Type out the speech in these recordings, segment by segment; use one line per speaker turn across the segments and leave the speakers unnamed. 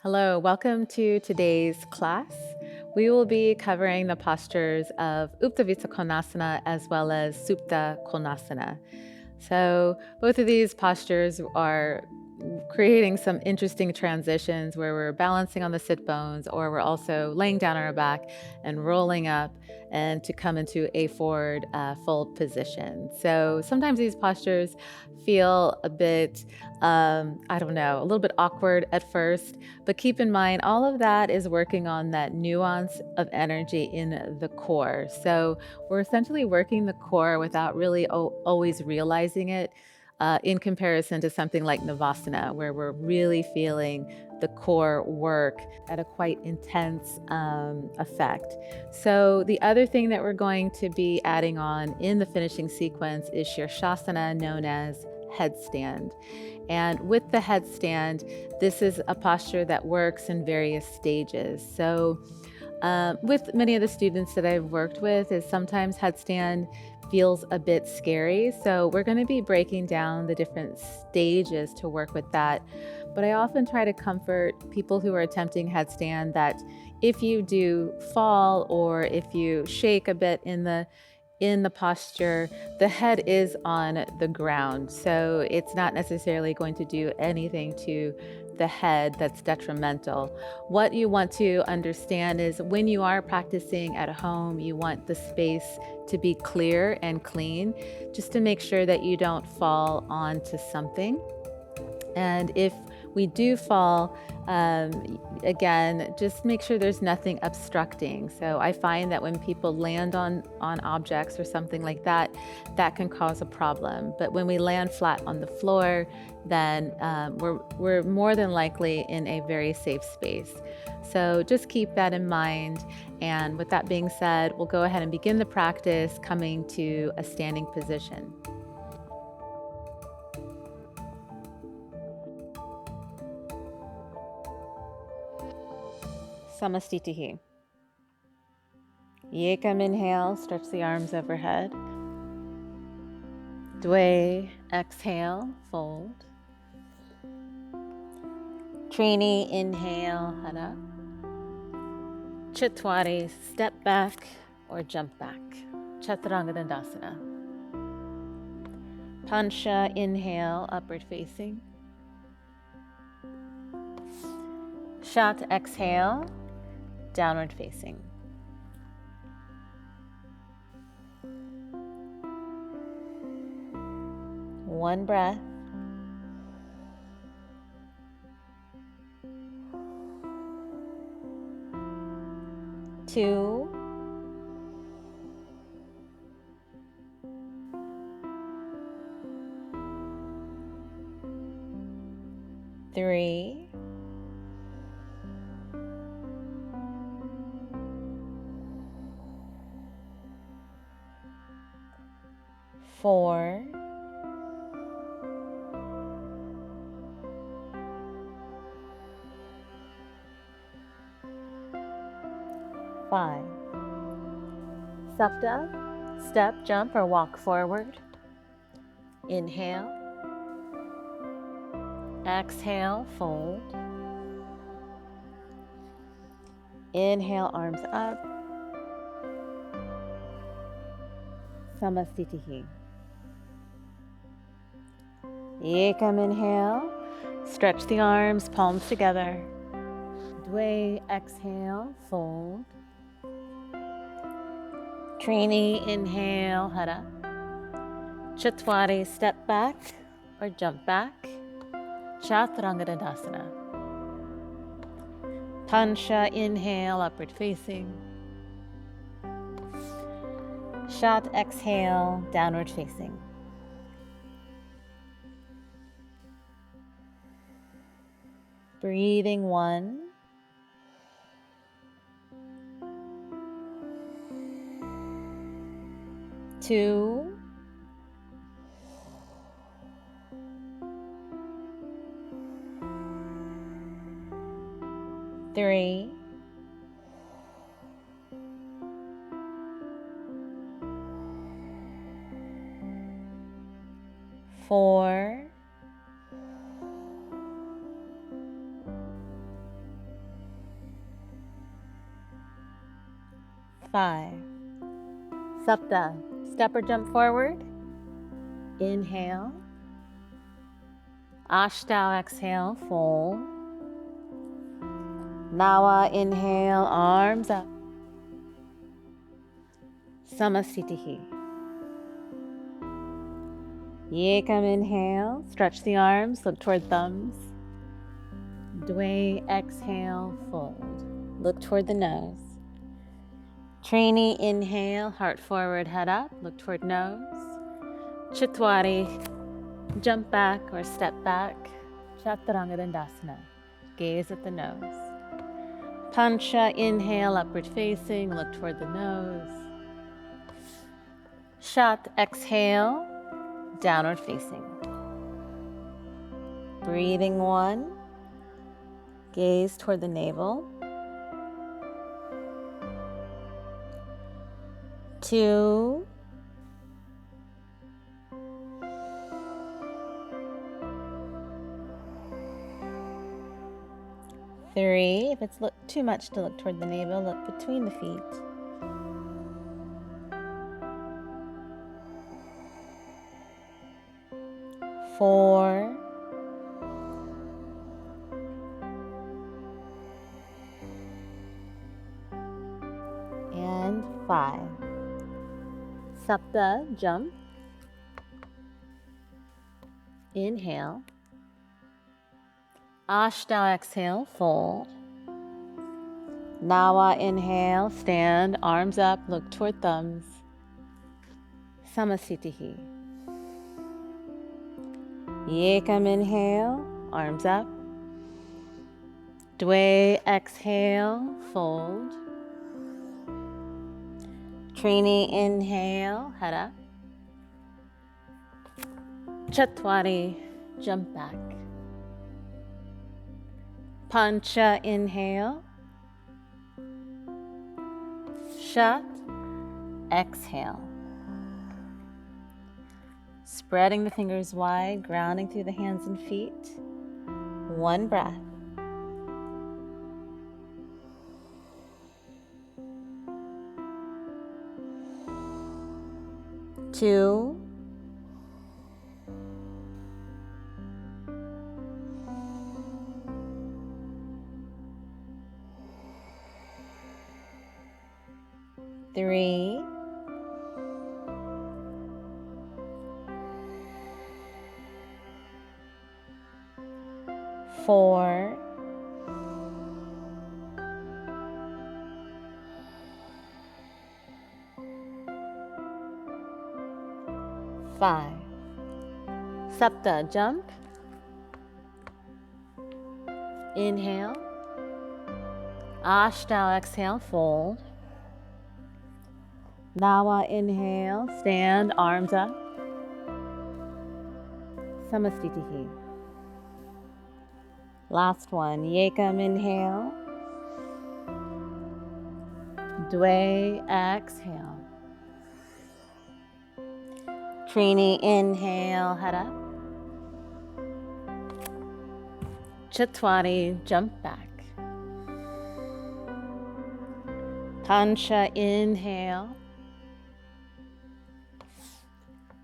Hello, welcome to today's class. We will be covering the postures of Upavita konasana as well as supta konasana. So both of these postures are creating some interesting transitions where we're balancing on the sit bones, or we're also laying down on our back and rolling up and to come into a forward fold position. So sometimes these postures feel a bit, a little bit awkward at first, but keep in mind all of that is working on that nuance of energy in the core. So we're essentially working the core without really always realizing it, in comparison to something like Navasana, where we're really feeling the core work at a quite intense effect. So the other thing that we're going to be adding on in the finishing sequence is Shirshasana, known as Headstand. And with the headstand, this is a posture that works in various stages. So with many of the students that I've worked with, is sometimes headstand feels a bit scary. So we're going to be breaking down the different stages to work with that. But I often try to comfort people who are attempting headstand that if you do fall or if you shake a bit in the posture, the head is on the ground. So it's not necessarily going to do anything to the head that's detrimental. What you want to understand is when you are practicing at home, you want the space to be clear and clean, just to make sure that you don't fall onto something. And if we do fall, again, just make sure there's nothing obstructing. So I find that when people land on objects or something like that, that can cause a problem. But when we land flat on the floor, then we're more than likely in a very safe space. So just keep that in mind. And with that being said, we'll go ahead and begin the practice coming to a standing position. Samastitihi. Yekam inhale, stretch the arms overhead. Dwe, exhale, fold. Trini, inhale, hara. Chatwari, step back or jump back. Chaturanga Dandasana. Pansha, inhale, upward facing. Shat, exhale, downward facing. One breath. Two. Three. Four. Five. Supta, step, jump, or walk forward. Inhale. Exhale, fold. Inhale, arms up. Samastitihi. Ekam, inhale. Stretch the arms, palms together. Dwe, exhale, fold. Trini, inhale, hara. Chatwari, step back or jump back. Chaturanga Dandasana. Pansha, inhale, upward facing. Shat, exhale, downward facing. Breathing 1. 2. 3. 4. 5. Supta, step or jump forward. Inhale. Ashtanga, exhale, fold. Nawa, inhale, arms up. Samasthitihi. Yekam, inhale, stretch the arms, look toward thumbs. Dwe, exhale, fold. Look toward the nose. Trini, inhale, heart forward, head up, look toward nose. Chatwari, jump back or step back. Chaturanga Dandasana, gaze at the nose. Pancha, inhale, upward facing, look toward the nose. Shat, exhale, downward facing. Breathing 1, gaze toward the navel. 2, 3, if it's too much to look toward the navel, look between the feet. 4, and 5. Supta, jump. Inhale. Ashtanga, exhale, fold. Nawa, inhale, stand, arms up, look toward thumbs. Samasthitihi. Yekam, inhale, arms up. Dwe, exhale, fold. Trini, inhale, head up. Chatwari, jump back. Pancha, inhale. Shat, exhale. Spreading the fingers wide, grounding through the hands and feet. 1 breath. Two. 3, 4, 5. Supta, jump. Inhale. Ashtanga, exhale, fold. Nawa, inhale, stand, arms up. Samasthitihi. Last one. Yekam, inhale. Dwe, exhale. Trini, inhale, head up. Chatwari, jump back. Pancha, inhale.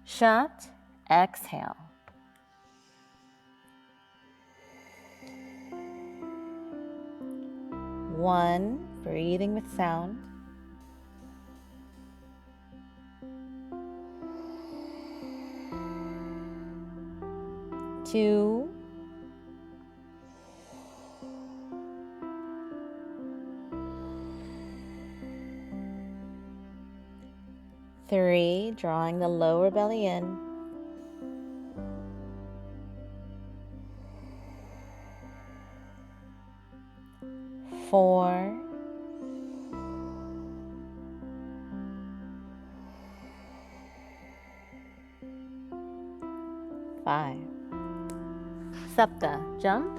Shat, exhale. One, breathing with sound. 2, 3, drawing the lower belly in. 4, 5. Supta, jump.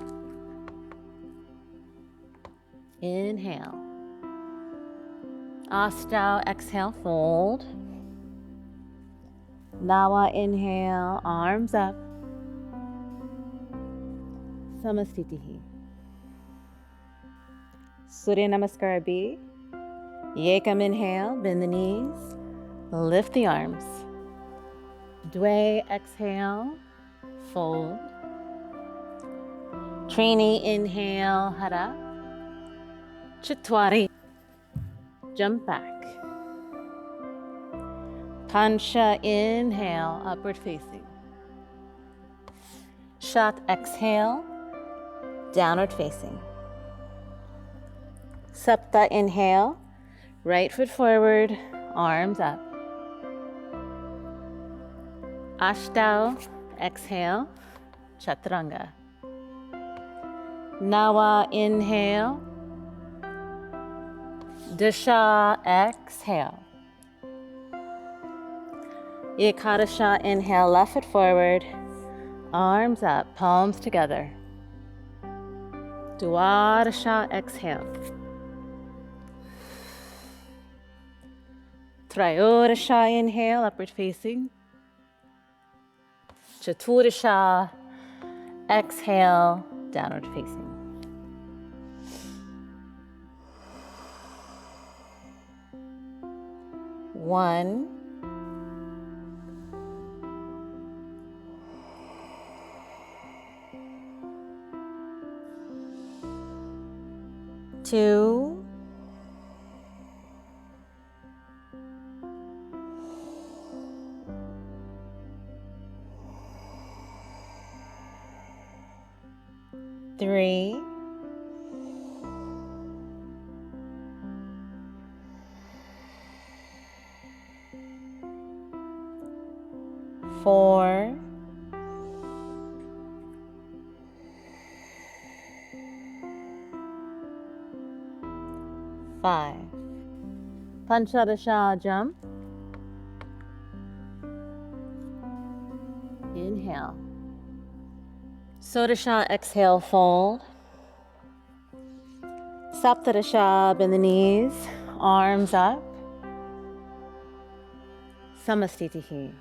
Inhale. Ashtanga, exhale, fold. Nawa, inhale, arms up. Samasthitihi. Surya namaskar B. Yekam, inhale, bend the knees, lift the arms. Dwe, exhale, fold. Trini, inhale, hara. Chatwari, jump back. Pancha, inhale, upward facing. Shat, exhale, downward facing. Supta, inhale, right foot forward, arms up. Ashtanga, exhale, chaturanga. Nawa, inhale. Dasha, exhale. Ekadasha, inhale, left foot forward, arms up, palms together. Dwadasha, exhale. Trayodasha, inhale, upward facing. Chaturasha, exhale, downward facing. One, two, three, four, five. Panchadasha, jump. Inhale. Sodasha, exhale, fold. Saptadasha, bend the knees, arms up. Samastitihi.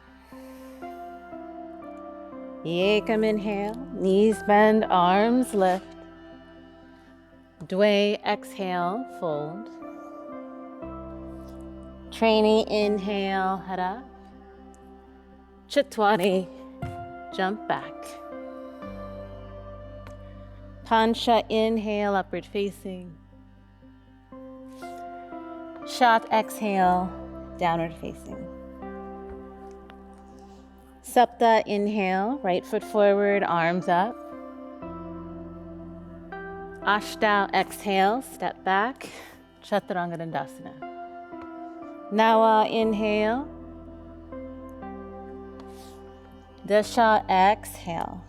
Yekam, inhale, knees bend, arms lift. Dwe, exhale, fold. Trini, inhale, head up. Chatwari, jump back. Pancha, inhale, upward facing. Shat, exhale, downward facing. Supta, inhale, right foot forward, arms up. Ashtanga, exhale, step back, Chaturanga Dandasana. Nawa, inhale. Dasha, exhale.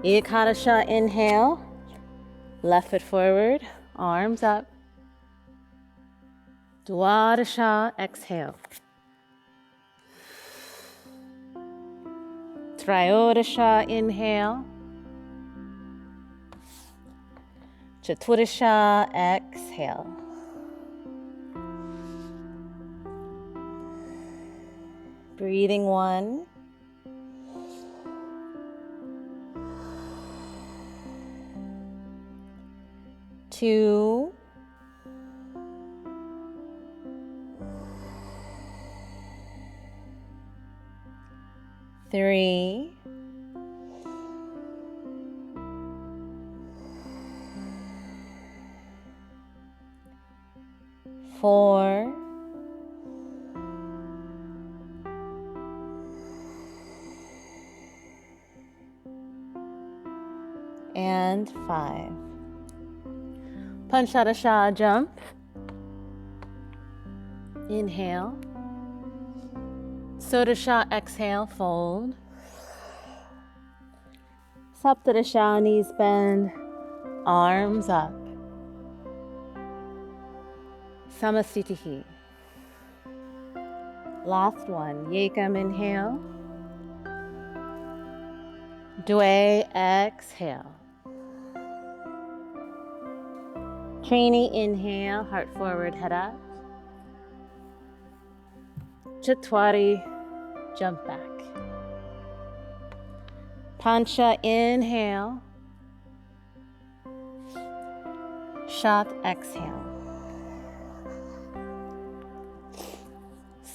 Ekadasha, inhale, left foot forward, arms up. Dwadasha, exhale. Trayodasha, inhale. Chaturasha, exhale. Breathing one. Two. Three. Four. And five. Panchadasha, jump. Inhale. Sodasha, exhale, fold. Saptadasha, knees bend, arms up. Samastitihi. Last one. Yekam, inhale. Dwe, exhale. Trini, inhale, heart forward, head up. Chatwari, jump back. Pancha, inhale. Shat, exhale.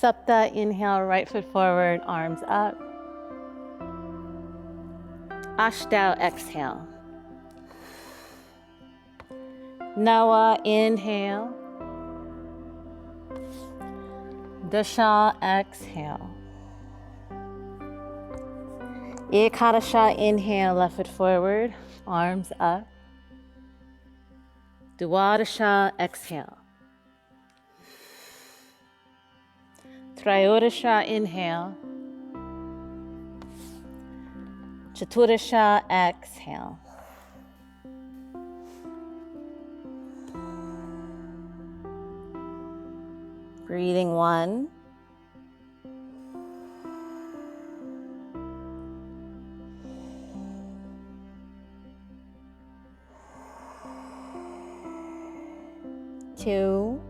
Supta, inhale, right foot forward, arms up. Ashtanga, exhale. Nawa, inhale. Dasha, exhale. Ekadasha, inhale, left foot forward, arms up. Dwadasha, exhale. Trayodasha, inhale. Chaturasha, exhale. Breathing 1. 2.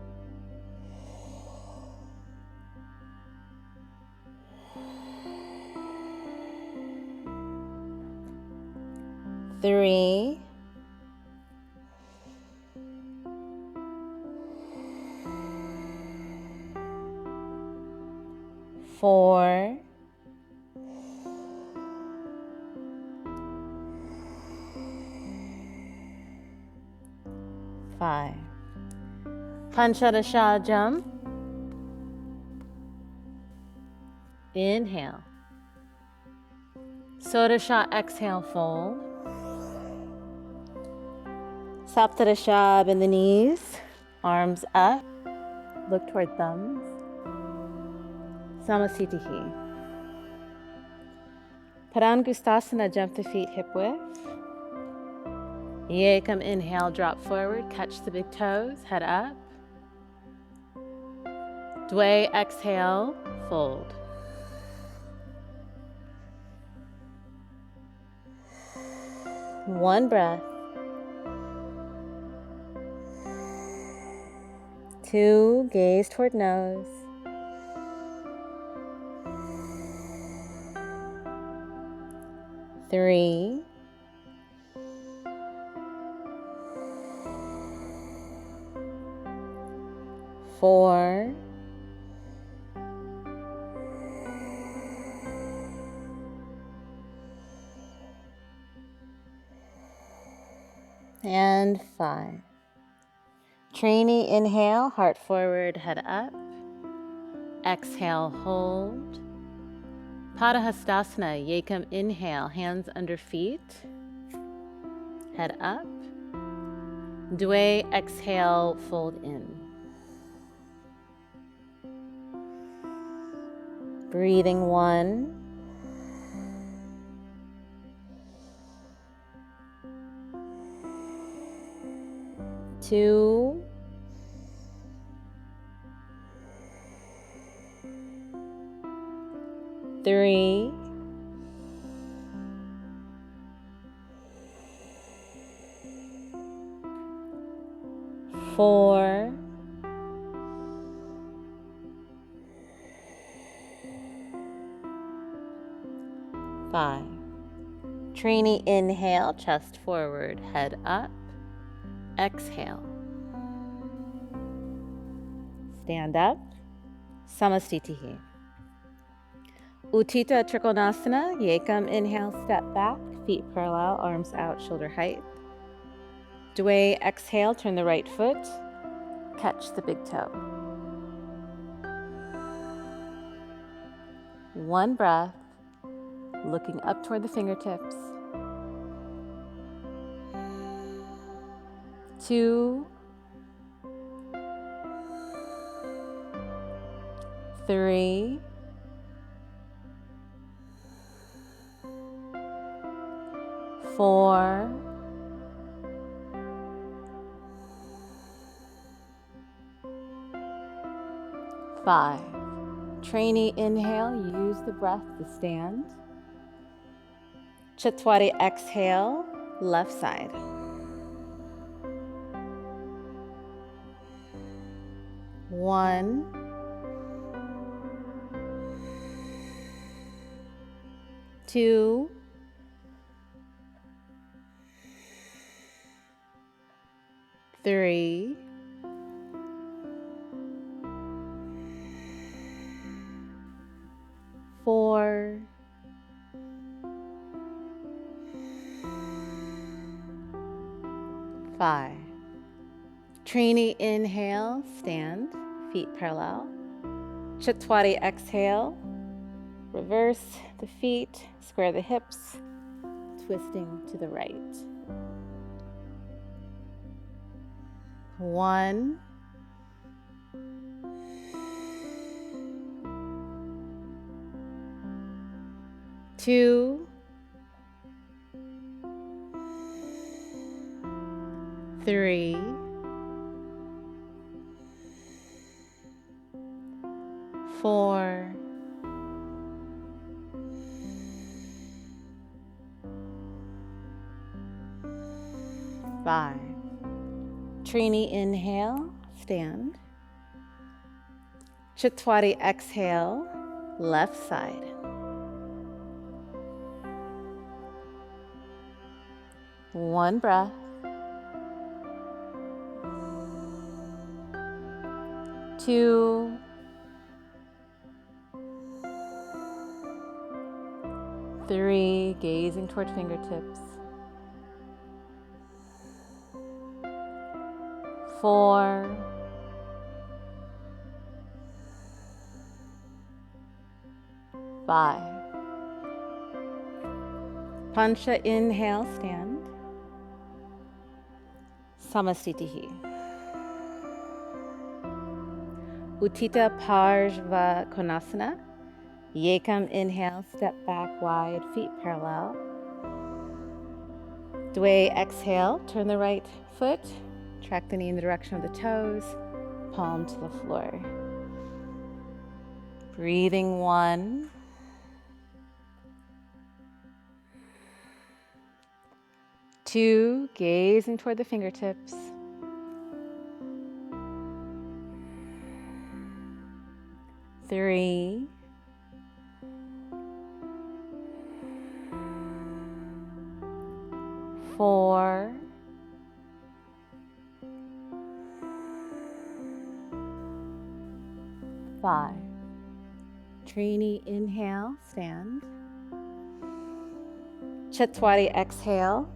3. 4. 5. Panchadasha, jump. Inhale. Sodasha, exhale, fold. Saptadasha, bend the knees, arms up, look toward thumbs. Samasthiti. Padangustasana, jump the feet hip width. Yekam, inhale, drop forward, catch the big toes, head up. Dway, exhale, fold. One breath. 2, gaze toward nose. 3. 4. 5. Trainee, inhale, heart forward, head up. Exhale, hold. Padahastasana, Yekam, inhale, hands under feet, head up. Dway, exhale, fold in. Breathing 1. 2. 3. 4. 5. Trainee, inhale, chest forward, head up. Exhale. Stand up. Samasthiti. Uttita Trikonasana, Yekam, inhale, step back, feet parallel, arms out, shoulder height. Dway, exhale, turn the right foot, catch the big toe. One breath, looking up toward the fingertips. 2. 3. 4. 5. Trainee, inhale, use the breath to stand. Chatwari, exhale, left side. 1. 2. 3. 5. Trini, inhale, stand, feet parallel. Chatwari, exhale, reverse the feet, square the hips, twisting to the right. 1, 2, 3, 4, 5. Trini, inhale, stand. Chatwari, exhale, left side. One breath. 2, 3, gazing toward fingertips. 4, 5. Pancha, inhale, stand. Samastitihi. Uttita Parshva Konasana. Yekam, inhale, step back wide, feet parallel. Dwe, exhale, turn the right foot, track the knee in the direction of the toes, palm to the floor. Breathing 1. 2, gazing toward the fingertips. 3, 4, 5. Trini, inhale, stand. Chatwari, exhale.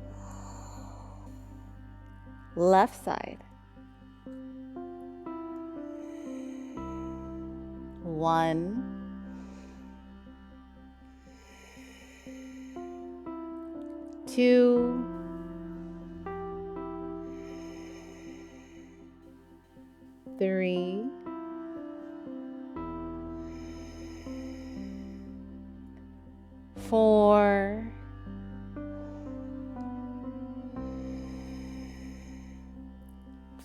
Left side. 1, 2, 3, 4,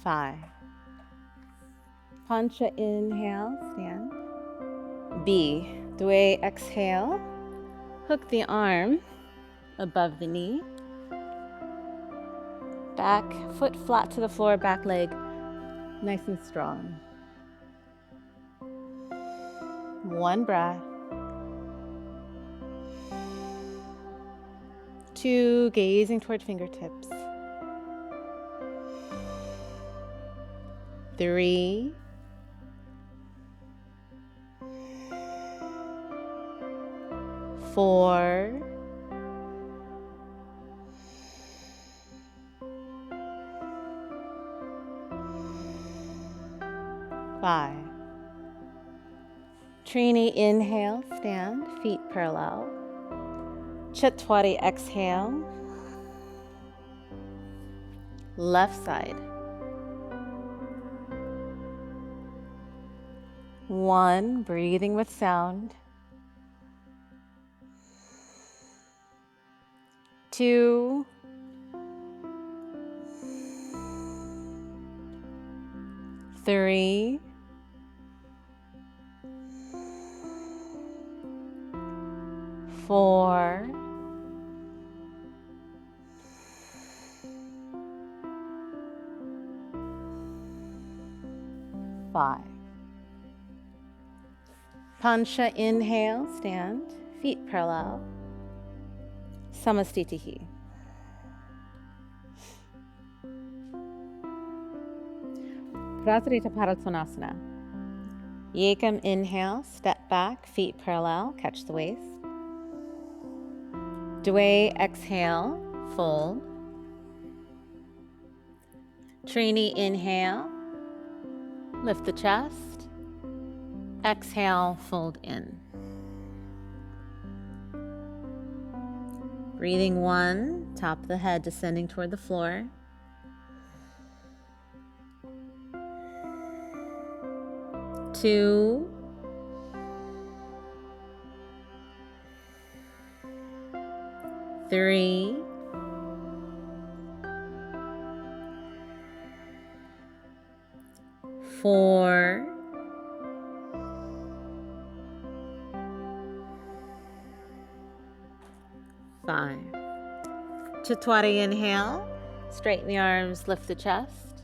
5. Pancha, inhale, stand. B, Dwe, exhale. Hook the arm above the knee. Back foot flat to the floor, back leg nice and strong. 1 breath. 2, gazing toward fingertips. 3, 4, 5. Trini, inhale, stand, feet parallel. Chatwari, exhale. Left side. 1, breathing with sound. 2, 3, 4, 5. Pancha, inhale, stand, feet parallel. Samastitihi. Prasarita Padasvanasana. Yekam, inhale, step back, feet parallel, catch the waist. Dwe, exhale, fold. Trini, inhale, lift the chest. Exhale, fold in. Breathing 1, top of the head descending toward the floor. 2, 3, 4, 5. Chatwari, inhale, straighten the arms, lift the chest.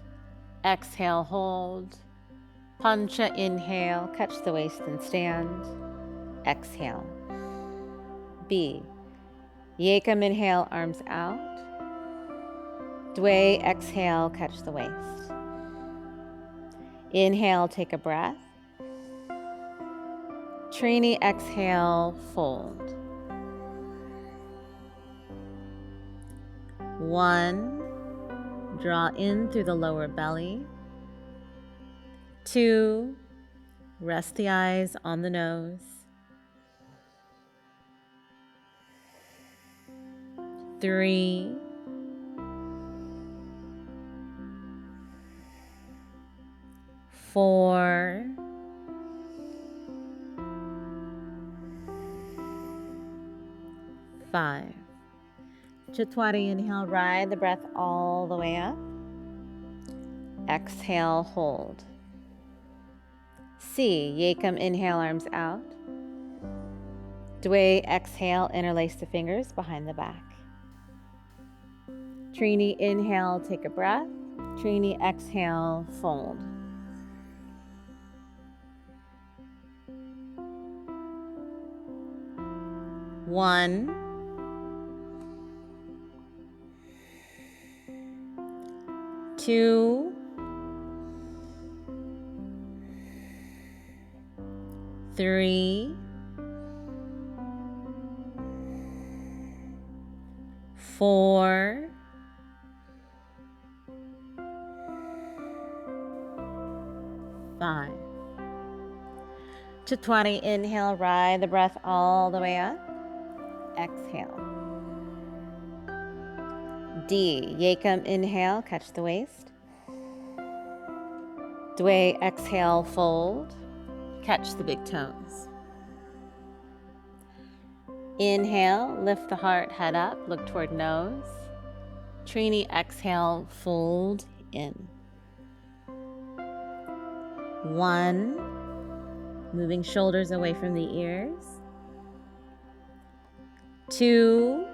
Exhale, hold. Pancha, inhale, catch the waist and stand. Exhale. B. Yekam, inhale, arms out. Dwe, exhale, catch the waist. Inhale, take a breath. Trini, exhale, fold. 1, draw in through the lower belly. 2, rest the eyes on the nose. 3, 4, 5. Chatwari, inhale, ride the breath all the way up. Exhale, hold. C. Yekam, inhale, arms out. Dwe, exhale, interlace the fingers behind the back. Trini, inhale, take a breath. Trini, exhale, fold. One, 2, 3, 4, 5. Chatwari, inhale, ride the breath all the way up. Exhale. D. Yekam, inhale, catch the waist. Dwe, exhale, fold. Catch the big toes. Inhale, lift the heart, head up, look toward nose. Trini, exhale, fold in. 1, moving shoulders away from the ears. 2,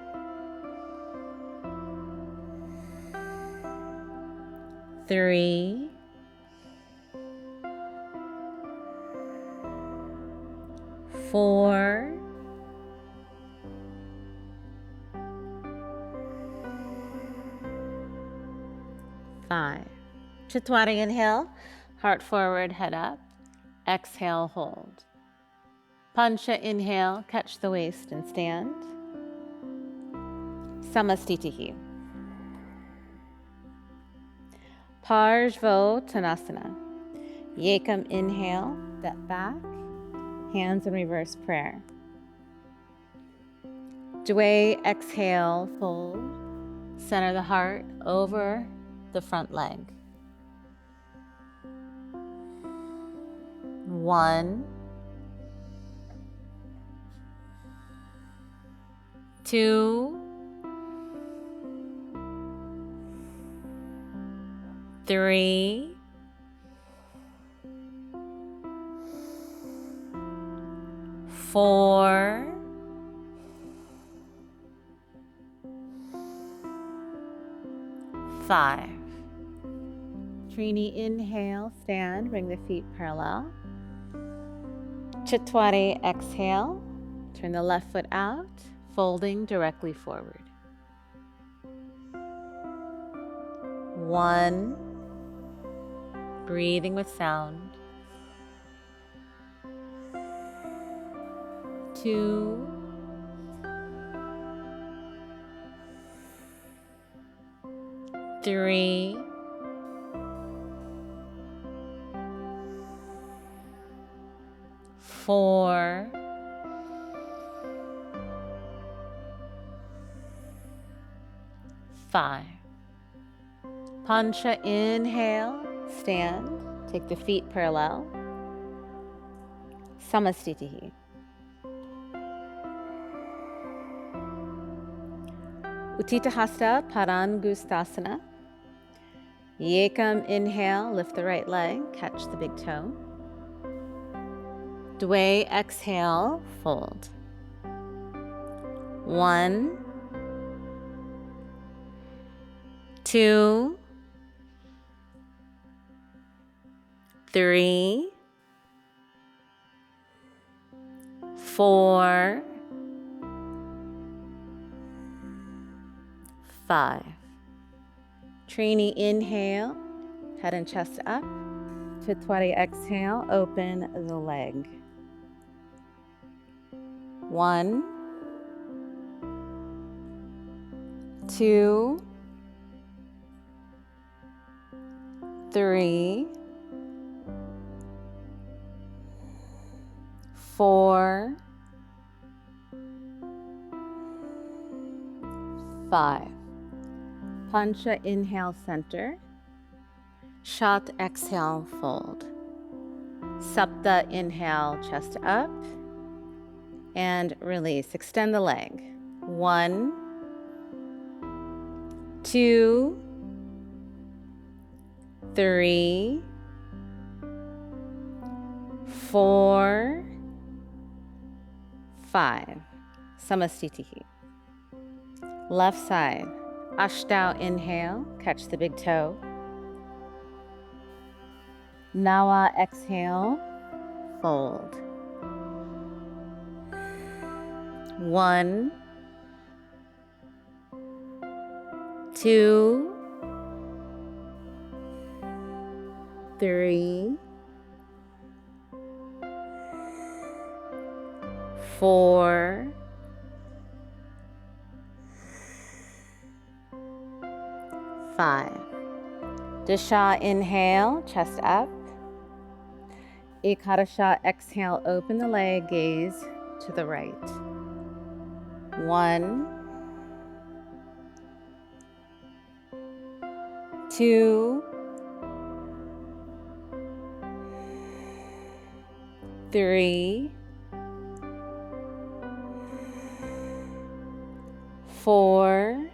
3, 4, 5. Chatwari, inhale, heart forward, head up. Exhale, hold. Pancha, inhale, catch the waist and stand. Samastitihi. Parshvottanasana. Yekam, inhale, step back, hands in reverse prayer. Dwe, exhale, fold. Center the heart over the front leg. 1, 2, 3, 4, 5. Trini, inhale, stand, bring the feet parallel. Chatwari, exhale, turn the left foot out, folding directly forward. 1, breathing with sound. 2, 3, 4, 5. Pancha, inhale, stand, take the feet parallel. Samastitihi. Uttita Hasta Padangustasana. Yekam, inhale, lift the right leg, catch the big toe. Dwe, exhale, fold. 1, 2, 3, 4, 5. Trini, inhale, head and chest up. Chitwari, exhale, open the leg. 1, 2, 3, 4, 5. Pancha, inhale, center. Shat, exhale, fold. Supta, inhale, chest up. And release. Extend the leg. 1, 2, 3, 4, 5. Samastitihi. Left side. Ashtanga, inhale, catch the big toe. Nawa, exhale, fold. 1, 2, 3, 4, 5. Disha, inhale, chest up. Ekadasha, exhale, open the leg, gaze to the right. 1, 2, 3, 4,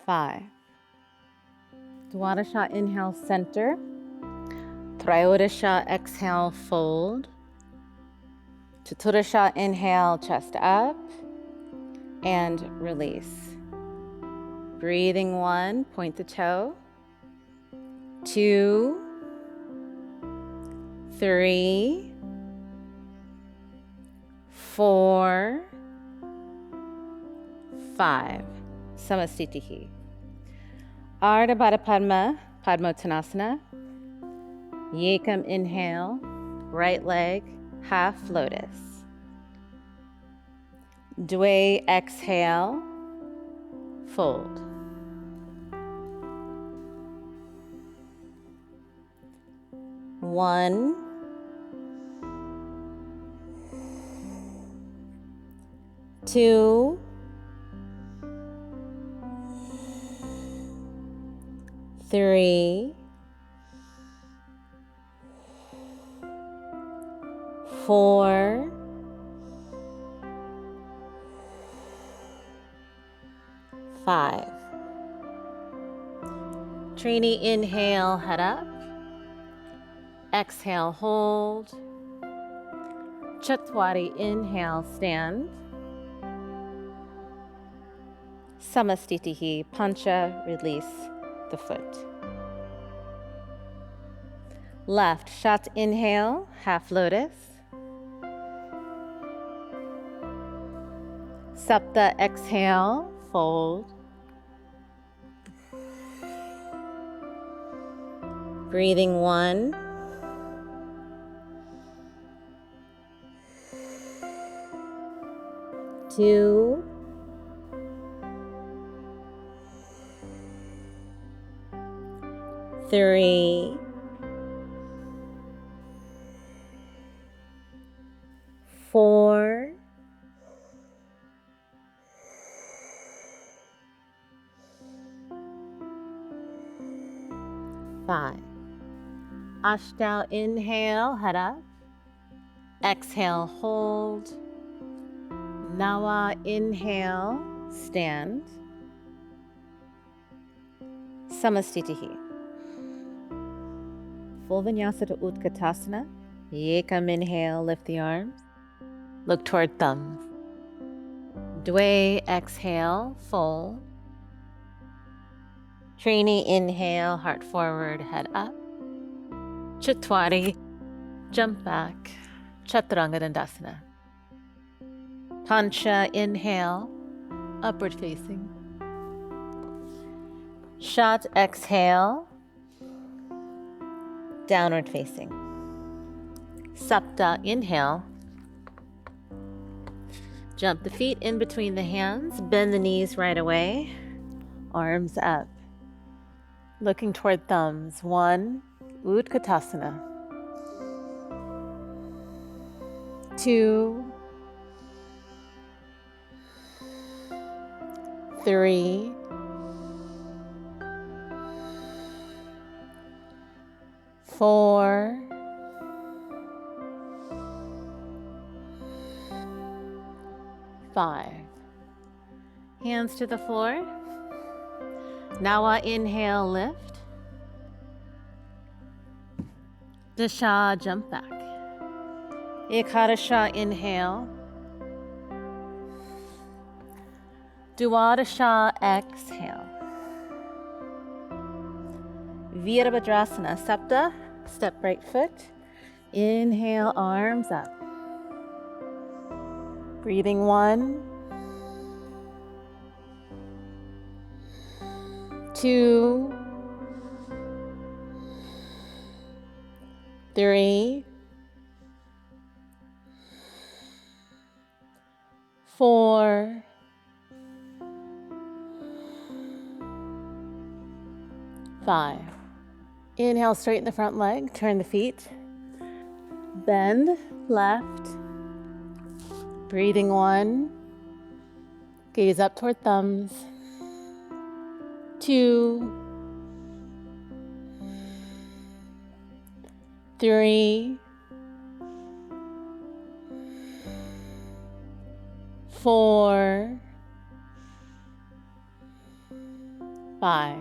5. Dwadasha, inhale, center. Trayodasha, exhale, fold. Chaturasha, inhale, chest up. And release. Breathing 1, point the toe. 2, 3, 4, 5. Samastitihi. Ardha Baddha Padma, Padmottanasana. Yekam, inhale, right leg, half lotus. Dwe, exhale, fold. 1, 2, 3, 4, 5. Trini, inhale, head up. Exhale, hold. Chatwari, inhale, stand. Samastitihi, pancha, release the foot. Left, shat, inhale, half lotus. Supta, exhale, fold. Breathing 1, 2, 3,
3, 4, 5. Ashtanga, inhale, head up. Exhale, hold. Nawa, inhale, stand. Samastitihi. Full vinyasa to Utkatasana. Yekam, inhale, lift the arms. Look toward thumbs. Dwe, exhale, fold. Trini, inhale, heart forward, head up. Chatwari, jump back. Chaturanga Dandasana. Pancha, inhale, upward facing. Shat, exhale, downward facing. Supta, inhale. Jump the feet in between the hands, bend the knees right away, arms up. Looking toward thumbs. 1, Utkatasana. 2, 3, 4, 5. Hands to the floor. Nawa, inhale, lift. Dasha, jump back. Ekadasha, inhale. Dwadasha, exhale. Virabhadrasana, Sapta, step right foot. Inhale, arms up. Breathing 1, 2, 3, 4, 5. Inhale, straighten the front leg, turn the feet. Bend, left. Breathing 1. Gaze up toward thumbs. 2, 3, 4, 5.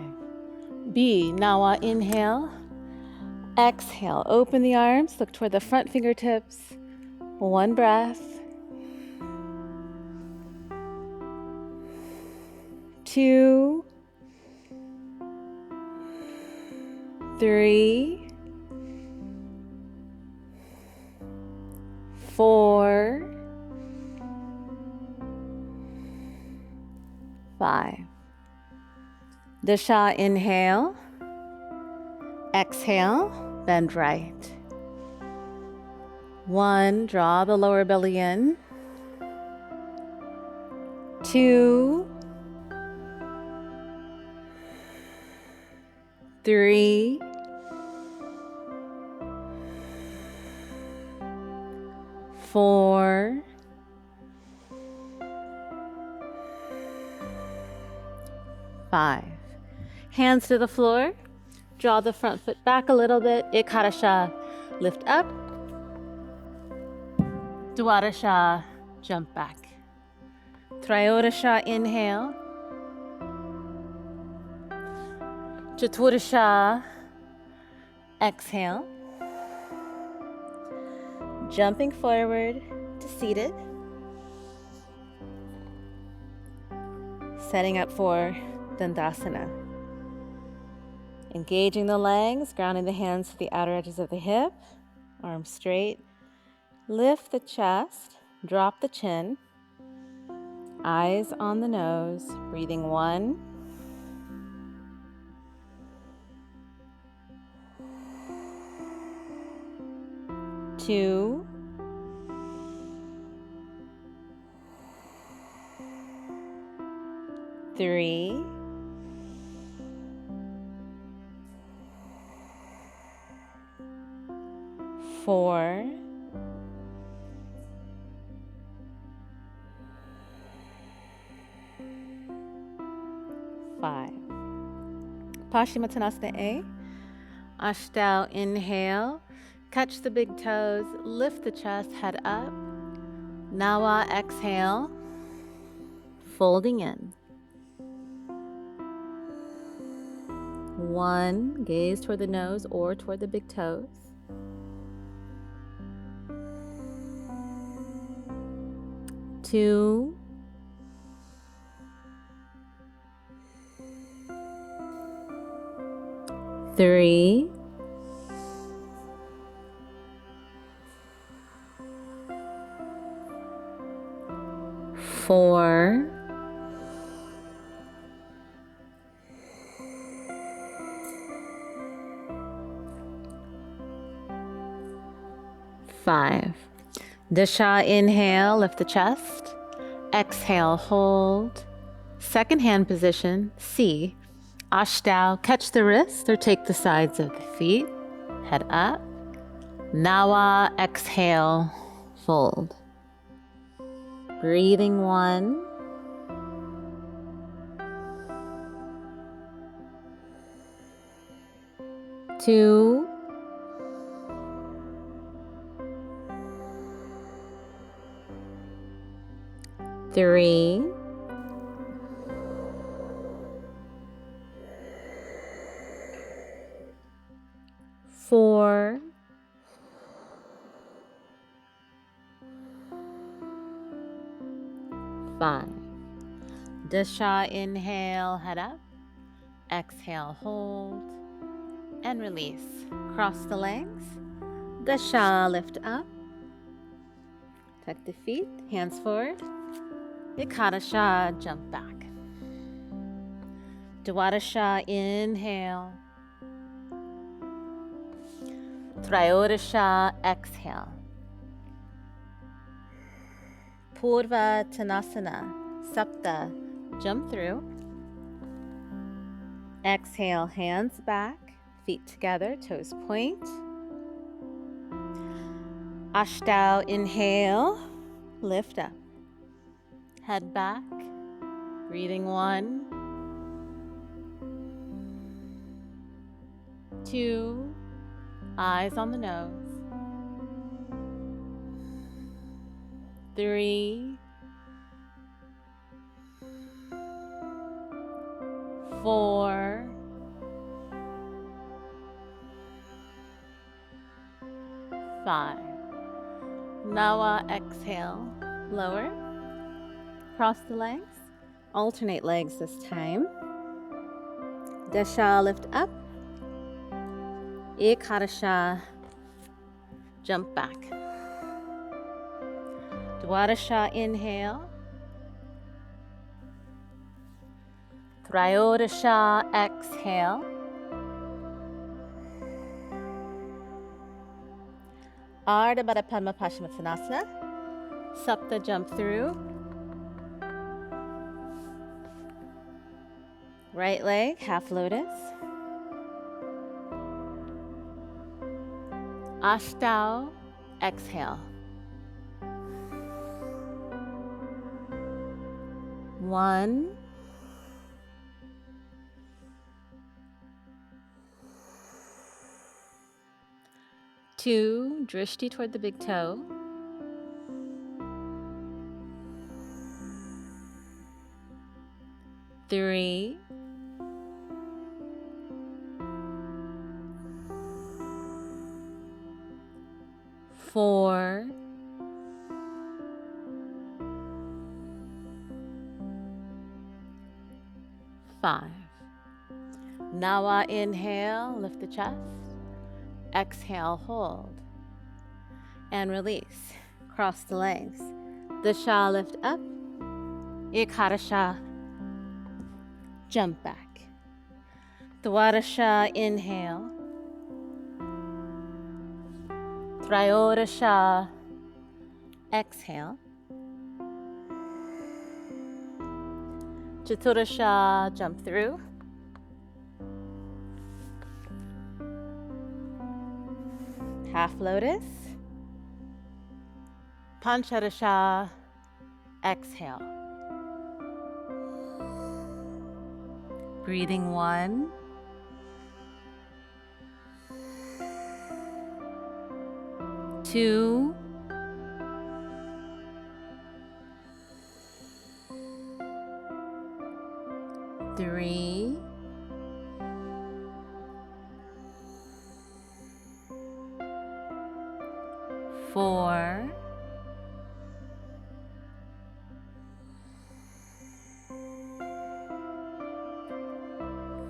B, Nawa, inhale. Exhale, open the arms, look toward the front fingertips. 1 breath. 2, 3, 4, 5. Dasha, inhale. Exhale, bend right. 1, draw the lower belly in. 2, 3, 4, 5. Hands to the floor. Draw the front foot back a little bit. Ekadasha, lift up. Dwadasha, jump back. Trayodasha, inhale. Chaturasha, exhale. Jumping forward to seated. Setting up for Dandasana. Engaging the legs, grounding the hands to the outer edges of the hip. Arms straight. Lift the chest, drop the chin. Eyes on the nose. Breathing 1. 2, 3, 4, 5. Paschimottanasana A. Ashtanga, inhale. Catch the big toes, lift the chest, head up. Nawa, exhale. Folding in. 1, gaze toward the nose or toward the big toes. 2, 3, 4, 5. Dasha, inhale, lift the chest. Exhale, hold. Second hand position, C. Ashtanga, catch the wrist or take the sides of the feet. Head up. Nawa, exhale, fold. Breathing 1. 2. 3. 4. 5. Dasha, inhale, head up. Exhale, hold. And release. Cross the legs. Dasha, lift up. Tuck the feet, hands forward. Ekadasha, jump back. Dwadasha, inhale. Trayodasha, exhale. Purva Tanasana, supta, jump through. Exhale, hands back, feet together, toes point. Ashtanga, inhale, lift up. Head back, breathing 1, 2, eyes on the nose. 3, 4, 5. Nawa, exhale, lower. Cross the legs. Alternate legs this time. Dasha, lift up. Ekadasha, jump back. Dwadasha, inhale. Trayodasha, exhale. Ardha Baddha Padma Paschimottanasana. Supta, jump through. Right leg, half lotus. Ashtanga, exhale. 1, 2, drishti toward the big toe. 3, 4, 5. Nawa, inhale, lift the chest. Exhale, hold. And release. Cross the legs. Dasha, lift up. Ekadasha, jump back. Dwadasha, inhale. Trayodasha, exhale. Chaturasha, jump through. half lotus. Pancharasha, exhale. Breathing 1, 2, 3, 4,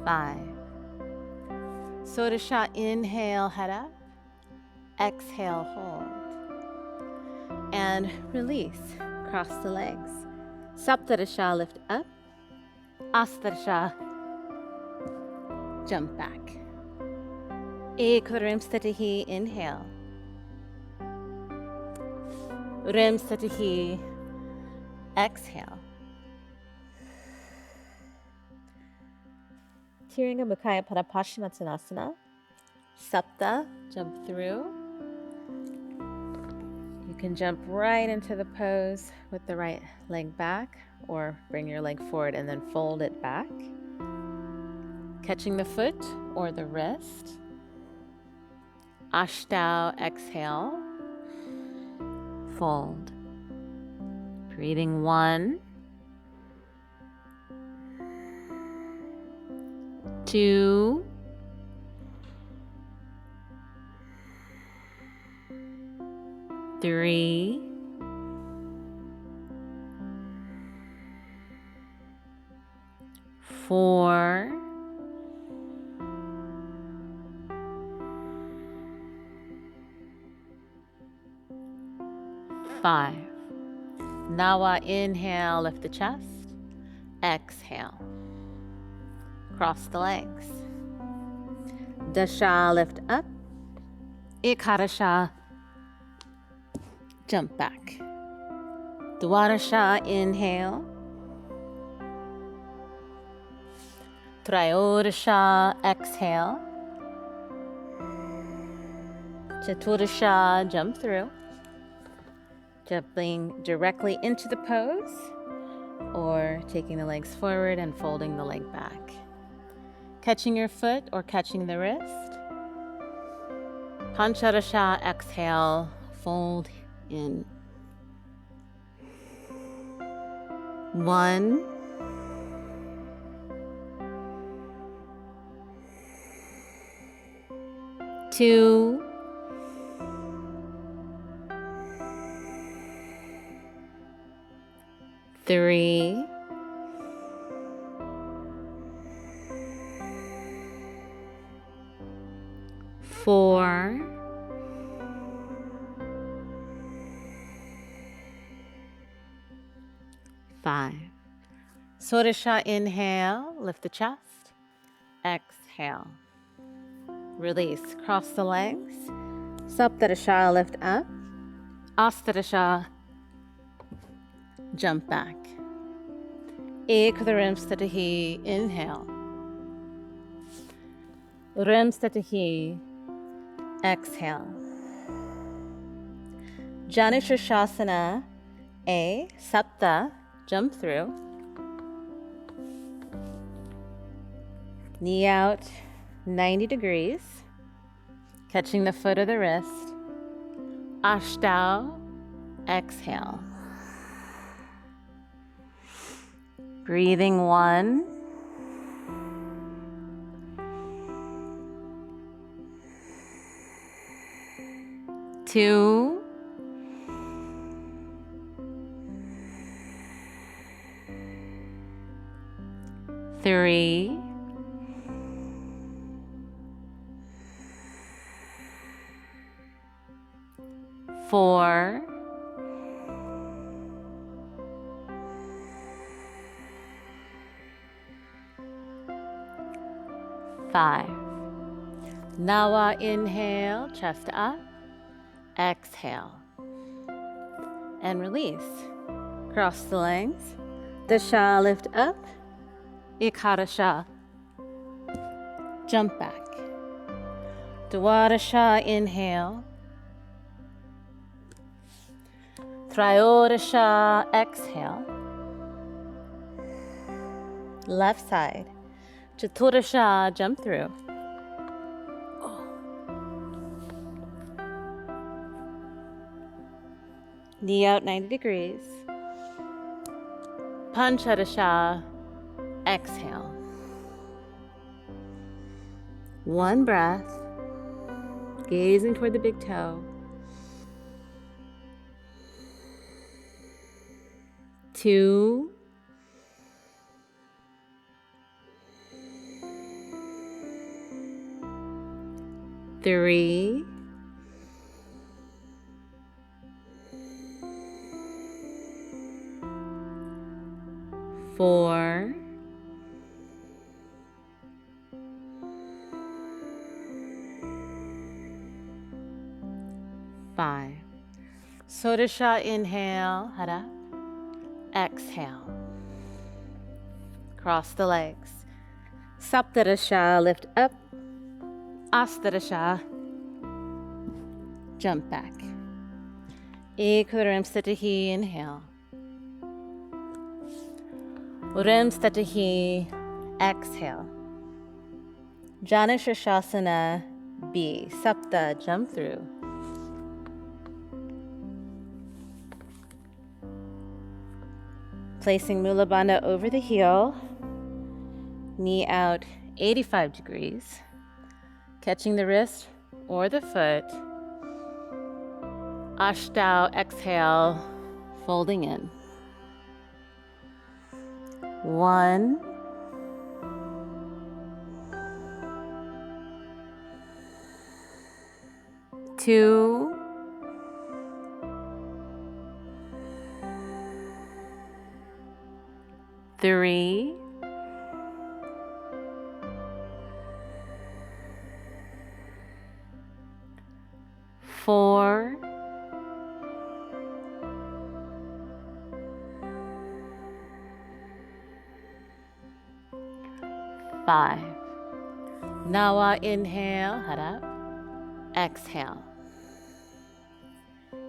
5. Sodasha, inhale, head up. Exhale, hold. And release. Cross the legs. Saptarasha, lift up. Astarasha, jump back. Ekvarim statihi, inhale. Rem statihi, exhale. Tiranga Mukaya Padapashimottanasana. Supta, jump through. You can jump right into the pose with the right leg back, or bring your leg forward and then fold it back. Catching the foot or the wrist. Ashtanga, exhale. Fold. Breathing 1, 2, 3, 4, 5. Nawa, inhale, lift the chest. Exhale. Cross the legs. Dasha, lift up. Ikarasha, jump back. Dwarasha, inhale. Trayorasha, exhale. Chaturasha, jump through. Jumping directly into the pose, or taking the legs forward and folding the leg back. Catching your foot or catching the wrist. Pancharasha, exhale, fold in. 1, 2, 3, 4, 5. Sodasha, inhale, lift the chest. Exhale. Release, cross the legs. Saptarasha, lift up. Astarasha, jump back. Ekvarim statihi, inhale. Rem statihi, exhale. Janushirshasana, A, Sapta, jump through. Knee out, 90 degrees. Catching the foot or the wrist. Ashtanga, exhale. Breathing 1, 2, 3, 4, 5. Nawa, inhale, chest up. Exhale. And release. Cross the legs. Dasha, lift up. Ikarasha, jump back. Dwarasha, inhale. Triodasha, exhale. Left side. Chaturasha, jump through. Knee out 90 degrees. Panchadasha, exhale. One breath, gazing toward the big toe. 2, 3, 4, 5. Sodasha, inhale, head up. Exhale. Cross the legs. Saptarasha, lift up. Astarasha, jump back. Ekuram Statahi, inhale. Uram Statahi, exhale. Janashashasana, B. Supta, jump through. Placing Mula Bandha over the heel. Knee out 85 degrees. Catching the wrist or the foot. Ashtau, exhale, folding in. 1, 2, 3, 4, 5. Nawa, inhale, head up. Exhale.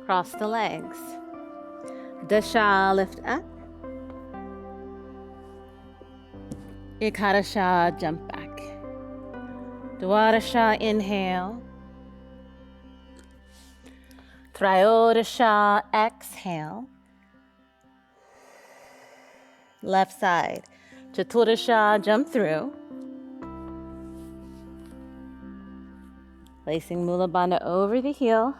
Cross the legs. Dasha, lift up. Ekadasha, jump back. Dwadasha, inhale. Triodasha, exhale. Left side. Chaturasha, jump through. Placing Mula Bandha over the heel.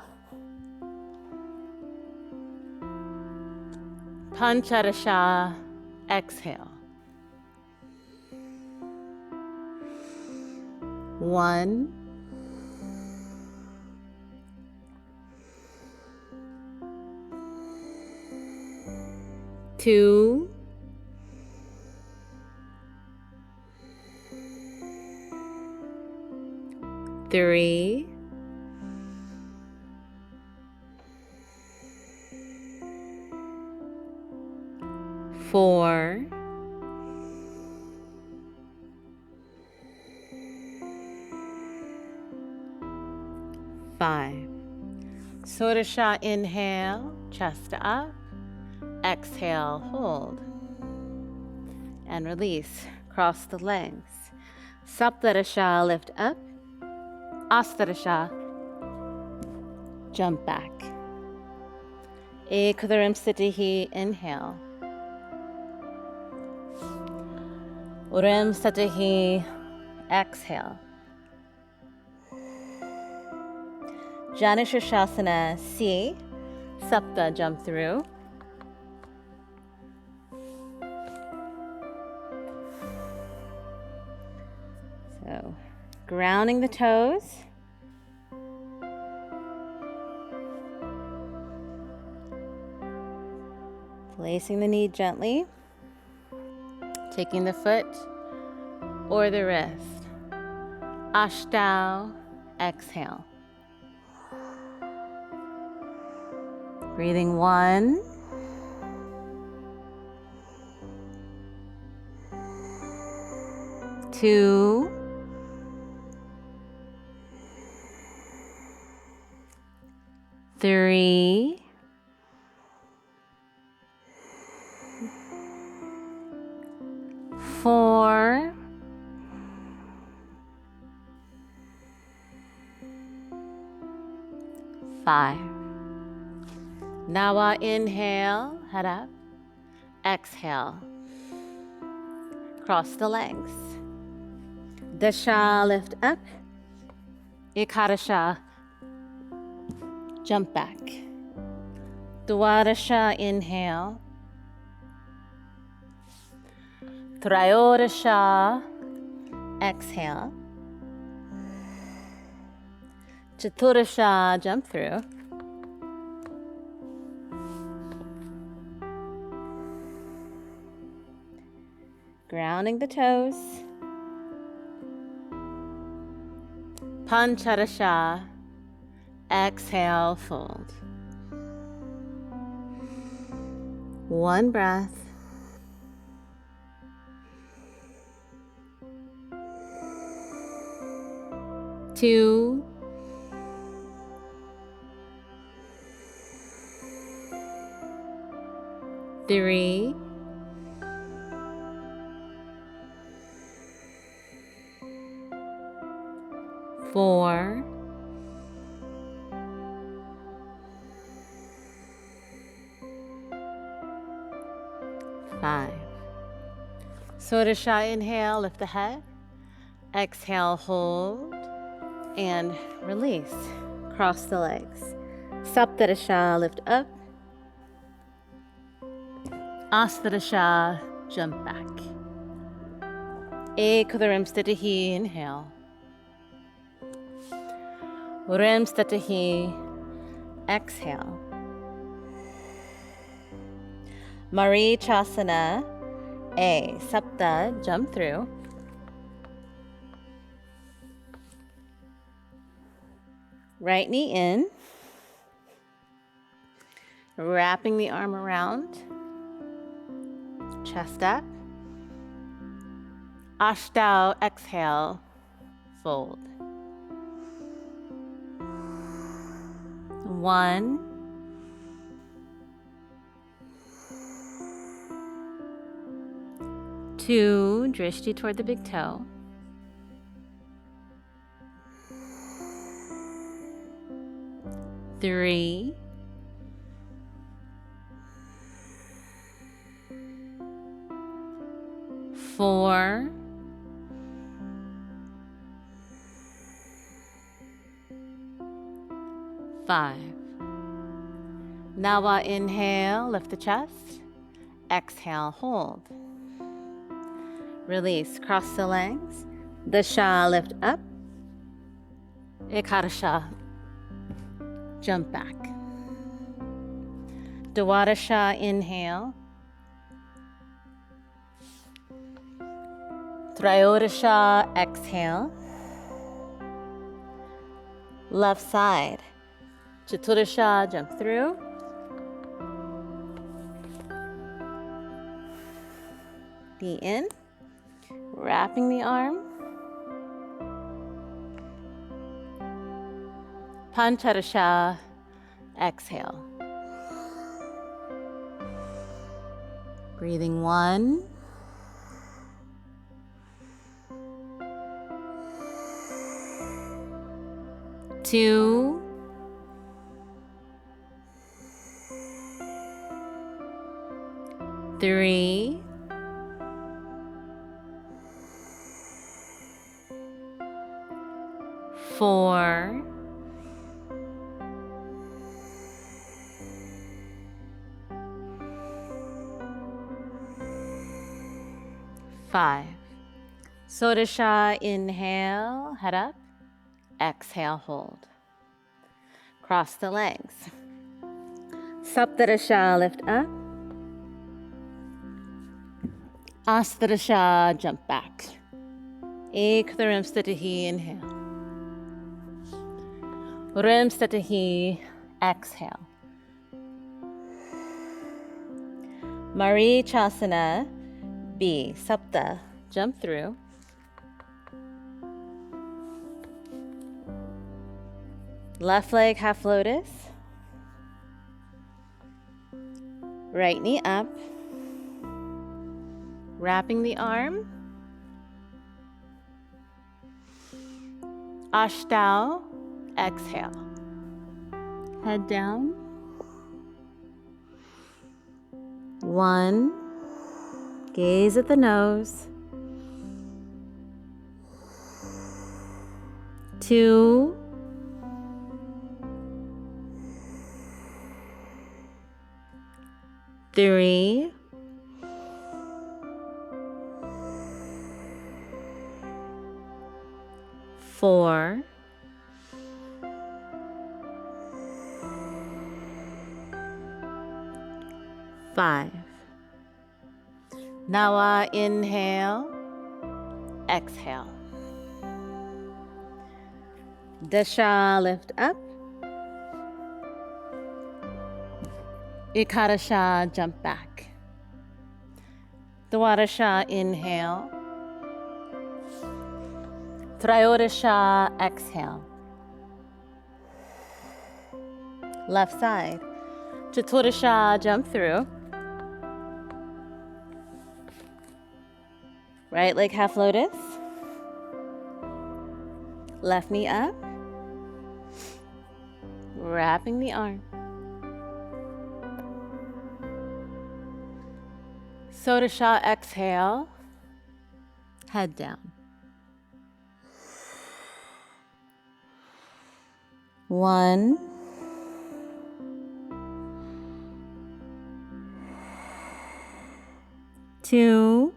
Panchadasha, exhale. 1, 2, 3, 4, 5. Sodasha, inhale, chest up. Exhale, hold. And release. Cross the legs. Saptarasha, lift up. Astarasha, jump back. Ekadaram Statahi, inhale. Uram Statahi, exhale. Janashashasana, C. Supta, jump through. So, grounding the toes. Placing the knee gently. Taking the foot or the wrist. Ashtau, exhale. Breathing 1, 2, 3, 4, 5. Now inhale, head up. Exhale, cross the legs. Dasha, lift up. Ekadasha, jump back. Dwadasha, inhale. Trayodasha, exhale. Chaturasha, jump through. Grounding the toes. Pancharasha, exhale, fold. One breath. Two. Three. 4. 5. Sodasha, inhale, lift the head. Exhale, hold, and release. Cross the legs. Saptarasha, lift up. Astadasha, jump back. Ekadarimstatahi, inhale. Urimstatahi, exhale. Marichasana, A, supta, jump through. Right knee in. Wrapping the arm around. Chest up. Ashtau, exhale, fold. 1. 2, drishti toward the big toe. 3. 4. 5. Now inhale, lift the chest. Exhale, hold. Release, cross the legs. Dasha, lift up. Ekadasha, jump back. Dwadasha, inhale. Trayodasha, exhale. Left side. Chaturasha, jump through. Knee in. Wrapping the arm. Pancharasha, exhale. Breathing 1. 2. 3. 4. 5. Sodasha, inhale, head up. Exhale, hold. Cross the legs. Saptarasha, lift up. Astadasha, jump back. Ekadarimstatahi, inhale. Urimstatahi, exhale. Marichasana, B, supta, jump through. Left leg half lotus. Right knee up. Wrapping the arm. Ashtanga, exhale. Head down. 1, gaze at the nose. 2, 3, 4, 5. Now inhale, exhale. Dasha, lift up. Ekadasha, jump back. Dwadasha, inhale. Trayodasha, exhale. Left side. Chaturasha, jump through. Right leg half lotus. Left knee up. Wrapping the arm. Sodasha, exhale. Head down. 1, 2,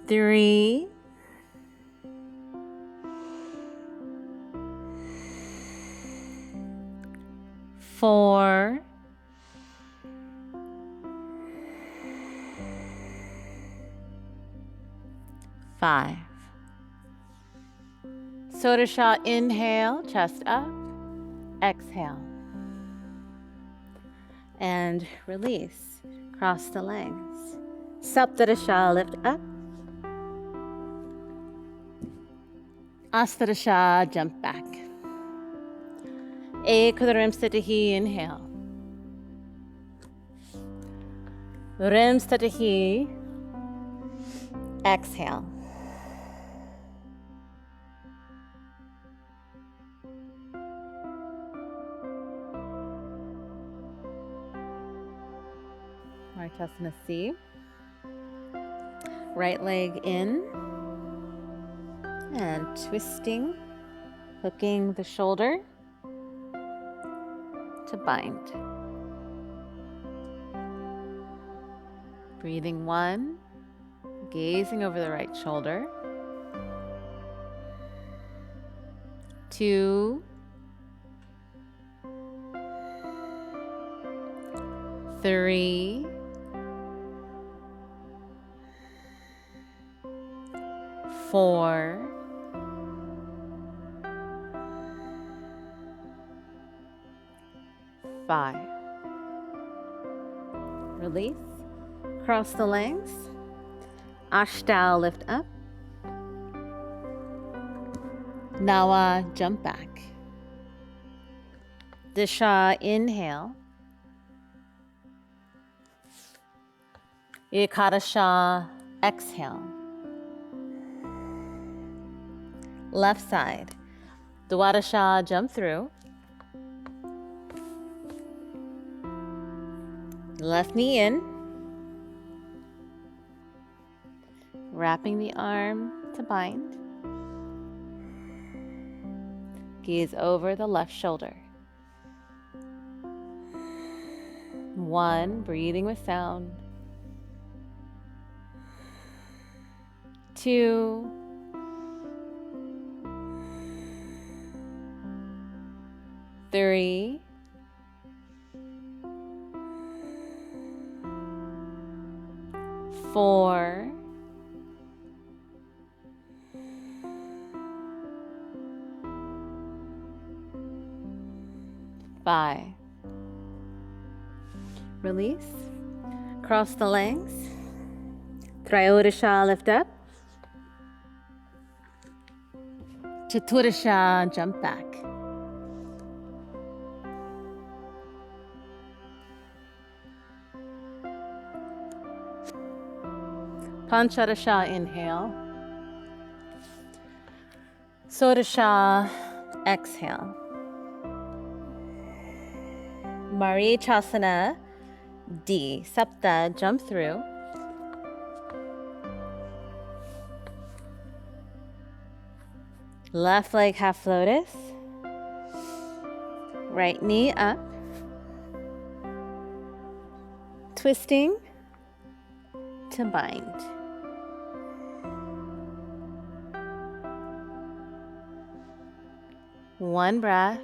3, 4, 5. Sodasha, inhale, chest up, exhale. And release, cross the legs. Saptadasha, lift up. Astadasha, jump back. Ekadarimstatahi, inhale. Rimstatahi, exhale. Marchasana C. Right leg in and twisting, hooking the shoulder to bind. Breathing 1, gazing over the right shoulder. 2, 3, 4, 5. Release. Cross the legs. Ashtanga, lift up. Now jump back. Dasha, inhale. Ekadasha, exhale. Left side. Dwadasha, jump through. Left knee in. Wrapping the arm to bind. Gaze over the left shoulder. 1, breathing with sound. 2, 3, 4, 5. Release. Cross the legs. Trayodasha, lift up. Chaturasha, jump back. Panchadasha, inhale. Sodasha, exhale. Marichasana, D. Supta, jump through. Left leg half lotus. Right knee up. Twisting to bind. One breath.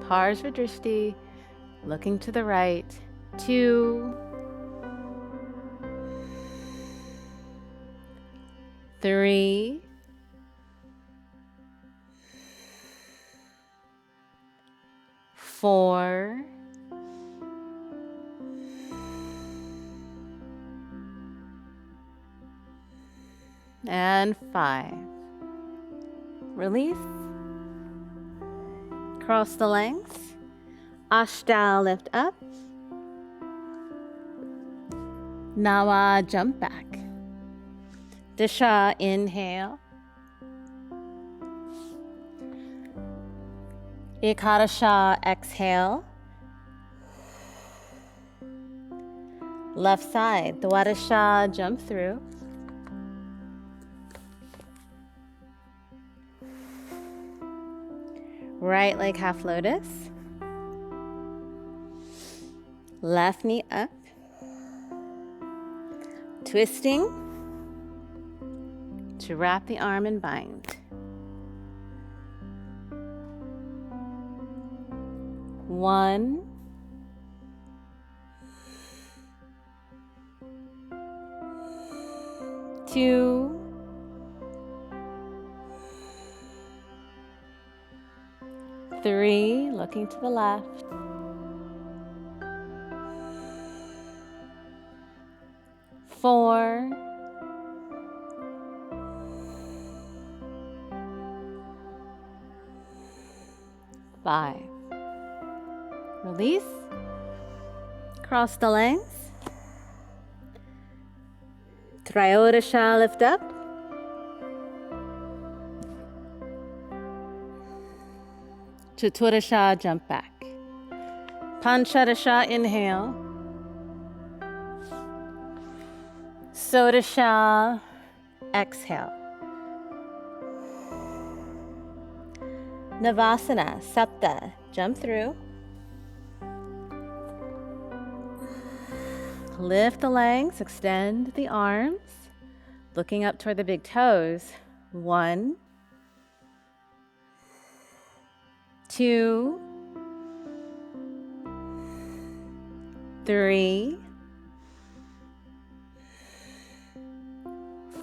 Parsvadrishti, looking to the right. 2, 3, 4, and 5. Release. Cross the legs. Ashta, lift up. Nawa, jump back. Disha, inhale. Ekadasha, exhale. Left side, Dwadasha, jump through. Right leg half lotus. Left knee up. Twisting to wrap the arm and bind. 1, 2, 3, looking to the left. 4, 5. Release. Cross the legs. Trayodasha, lift up. Chaturasha, jump back. Panchadasha, inhale. Sodasha, exhale. Navasana, Sapta, jump through. Lift the legs, extend the arms, looking up toward the big toes. 1, 2, 3,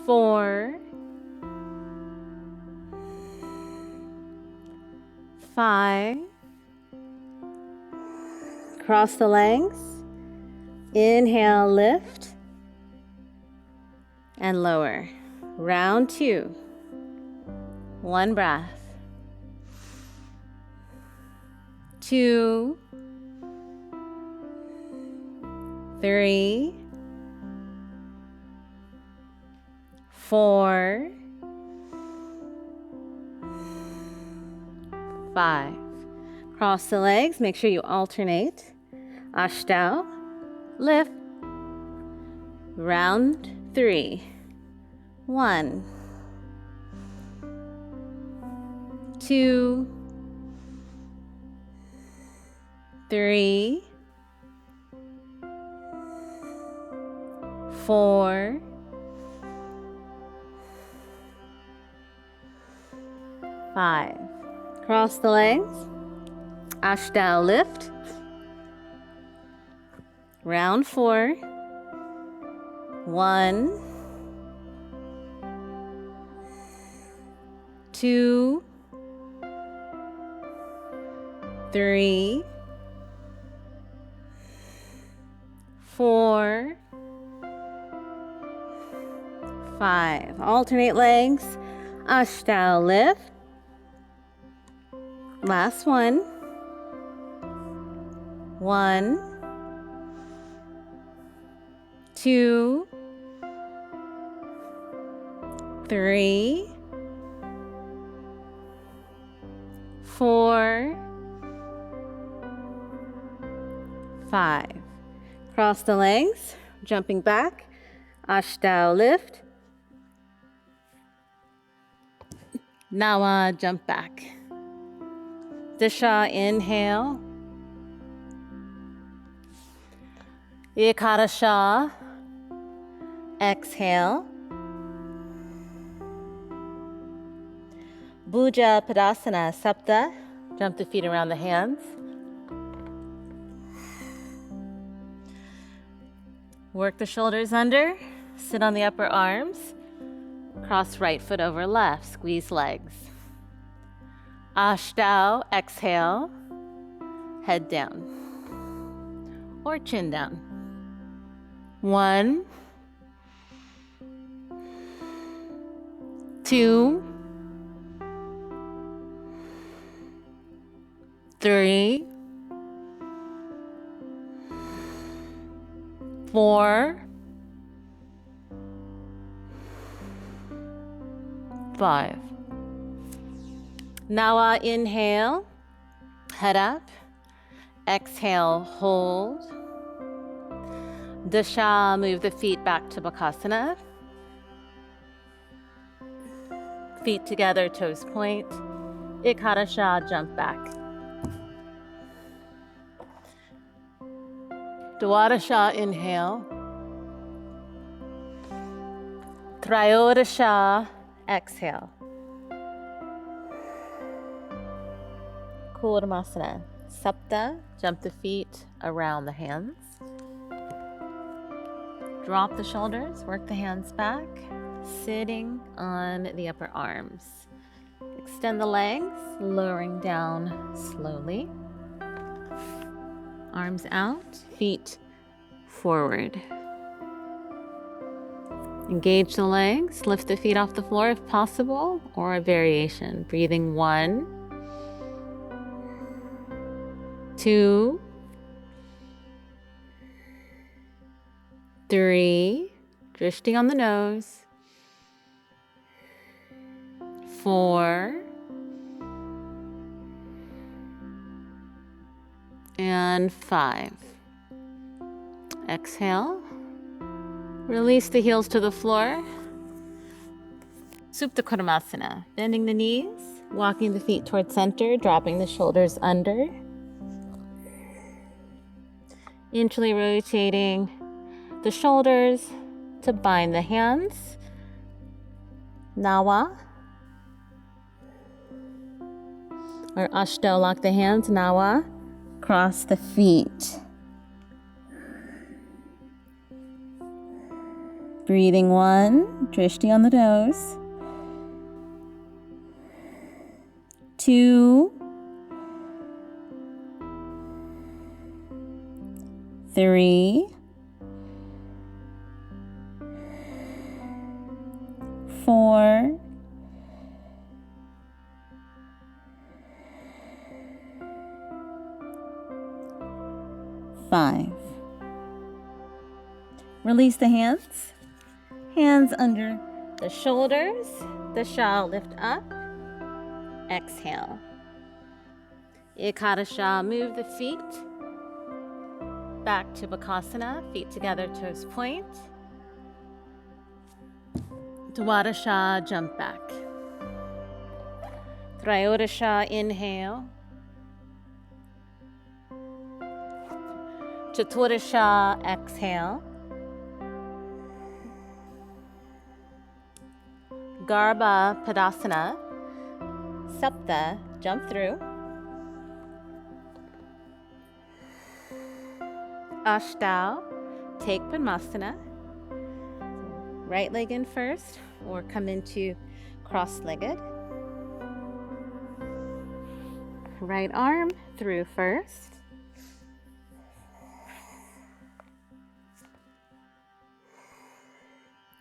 4, 5. Cross the legs. Inhale, lift. And lower. Round 2. 1 breath. 2, 3, 4, 5. Cross the legs. Make sure you alternate. Ashtau. Lift. Round 3. 1, 2, 3, 4, 5. Cross the legs. Ashtau, lift. Round 4. 1, 2, 3, 4, 5. Alternate legs. Ashtau, lift. Last one. 1, 2, 3, 4, 5. Cross the legs, jumping back. Ashtanga lift. Nawa, jump back. Disha, inhale. Ekarasha, exhale. Bhuja Padasana, supta. Jump the feet around the hands. Work the shoulders under. Sit on the upper arms. Cross right foot over left. Squeeze legs. Ashtanga, exhale. Head down. Or chin down. 1, 2, 3, 4, 5. Now inhale, head up. Exhale, hold. Dasha, move the feet back to Bakasana. Feet together, toes point. Ekarasha, jump back. Dwadasha, inhale. Trayodasha, exhale. Kurmasana, supta, jump the feet around the hands. Drop the shoulders, work the hands back, sitting on the upper arms. Extend the legs, lowering down slowly. Arms out, feet forward. Engage the legs, lift the feet off the floor if possible, or a variation. Breathing 1, 2, 3, drifting on the nose. 4, and 5. Exhale. Release the heels to the floor. Supta Konasana. Bending the knees, walking the feet towards center, dropping the shoulders under. Gently rotating the shoulders to bind the hands. Nawa. Or Ashtanga, lock the hands. Nawa. Cross the feet. Breathing 1, drishti on the nose. 2, 3, 4, 5. Release the hands. Hands under the shoulders. The shawl lift up. Exhale. Ekarasha, move the feet back to Bakasana. Feet together, toes point. Dwadasha, jump back. Trayodasha, inhale. Chaturasha, exhale. Garbha Padasana, supta, jump through. Ashtanga, take Padmasana. Right leg in first, or come into cross-legged. Right arm through first.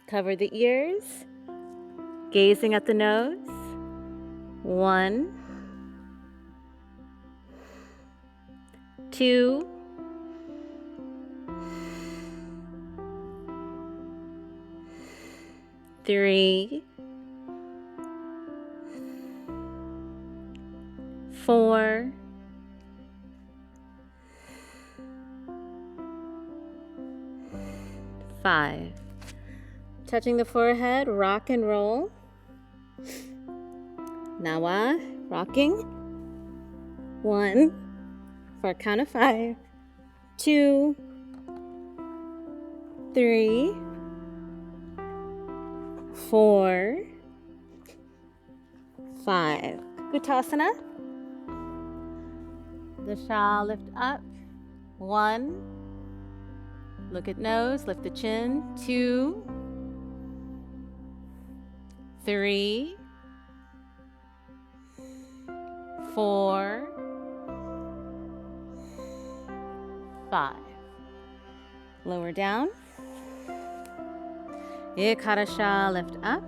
Cover the ears. Gazing at the nose. 1, 2, 3, 4, 5. Touching the forehead, rock and roll. Nawa, rocking. 1, for a count of 5. 2, 3, 4, 5. Uttasana. The shawl, lift up. 1. Look at nose, lift the chin. 2, 3, 4, 5. Lower down. Ekarasha, lift up.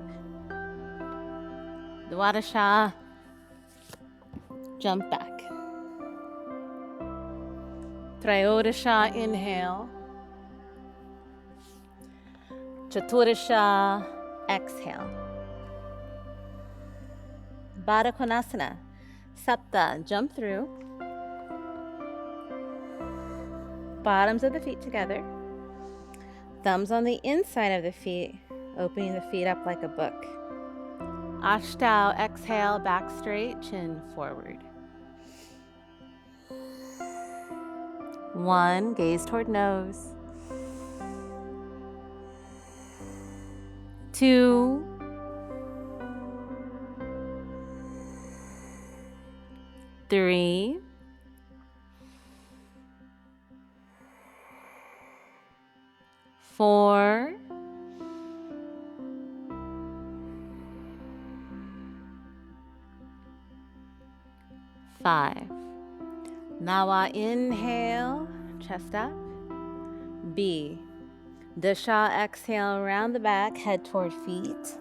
Dwadasha, jump back. Trayodasha, inhale. Chaturasha, exhale. Baddha Konasana, supta, jump through. Bottoms of the feet together. Thumbs on the inside of the feet, opening the feet up like a book. Ashtanga, exhale, back straight, chin forward. 1, gaze toward nose. 2, 3, 4, 5. Nawa, inhale, chest up. B. Dasha, exhale, round the back, head toward feet.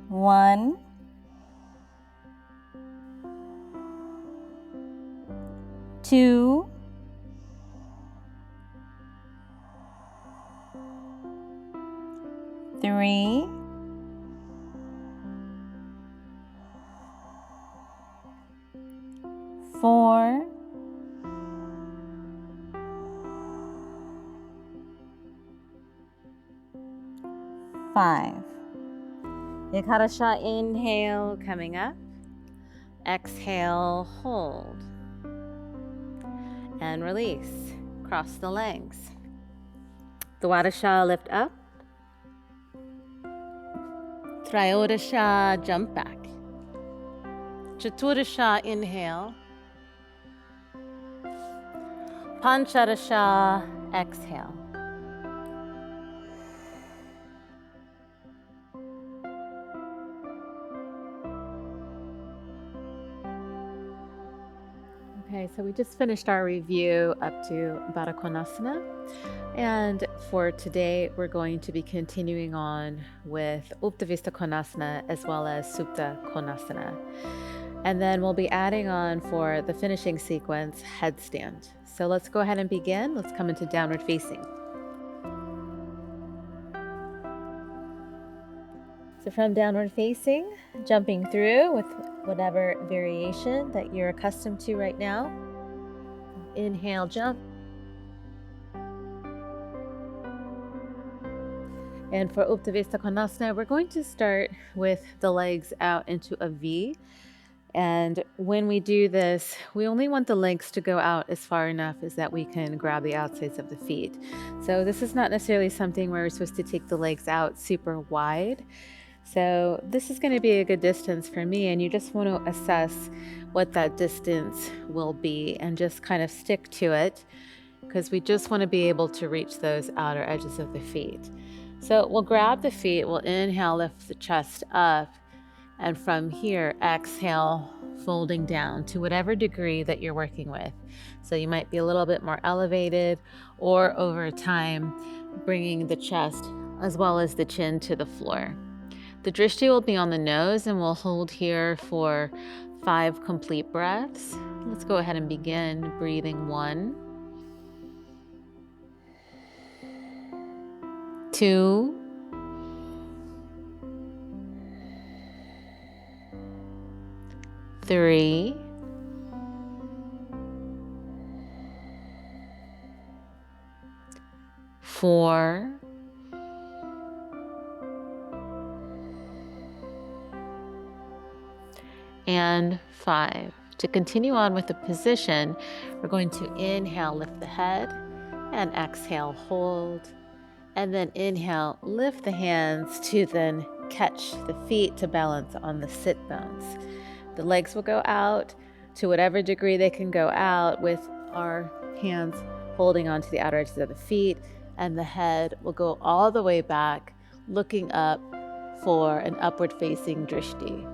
1, 2, 3, 4, 5. Ekarasha, inhale, coming up. Exhale, hold. And release. Cross the legs. Dwadasha, lift up. Trayodasha, jump back. Chaturasha, inhale. Panchadasha, exhale.
Okay, so we just finished our review up to Baddha Konasana. And for today, we're going to be continuing on with Upavita Konasana as well as Supta Konasana. And then we'll be adding on for the finishing sequence, Headstand. So let's go ahead and begin. Let's come into downward facing. So from downward facing, jumping through with whatever variation that you're accustomed to right now. Inhale, jump. And for Upavita Konasana, we're going to start with the legs out into a V. And when we do this, we only want the legs to go out as far enough as that we can grab the outsides of the feet. So this is not necessarily something where we're supposed to take the legs out super wide. So this is going to be a good distance for me, and you just want to assess what that distance will be and just kind of stick to it, because we just want to be able to reach those outer edges of the feet. So we'll grab the feet, we'll inhale, lift the chest up, and from here, exhale, folding down to whatever degree that you're working with. So you might be a little bit more elevated, or over time, bringing the chest as well as the chin to the floor. The drishti will be on the nose, and we'll hold here for 5 complete breaths. Let's go ahead and begin breathing 1, 2, 3, 4, and 5. To continue on with the position, we're going to inhale, lift the head, and exhale, hold. And then inhale, lift the hands to then catch the feet to balance on the sit bones. The legs will go out to whatever degree they can go out, with our hands holding onto the outer edges of the feet, and the head will go all the way back, looking up for an upward facing drishti.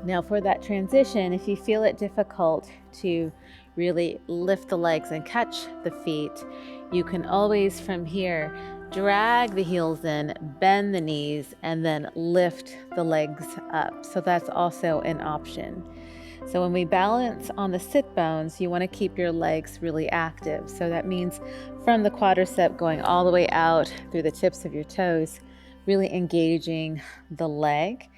Now for that transition, if you feel it difficult to really lift the legs and catch the feet, you can always from here drag the heels in, bend the knees, and then lift the legs up. So that's also an option. So when we balance on the sit bones, you want to keep your legs really active. So that means from the quadricep going all the way out through the tips of your toes, really engaging the leg,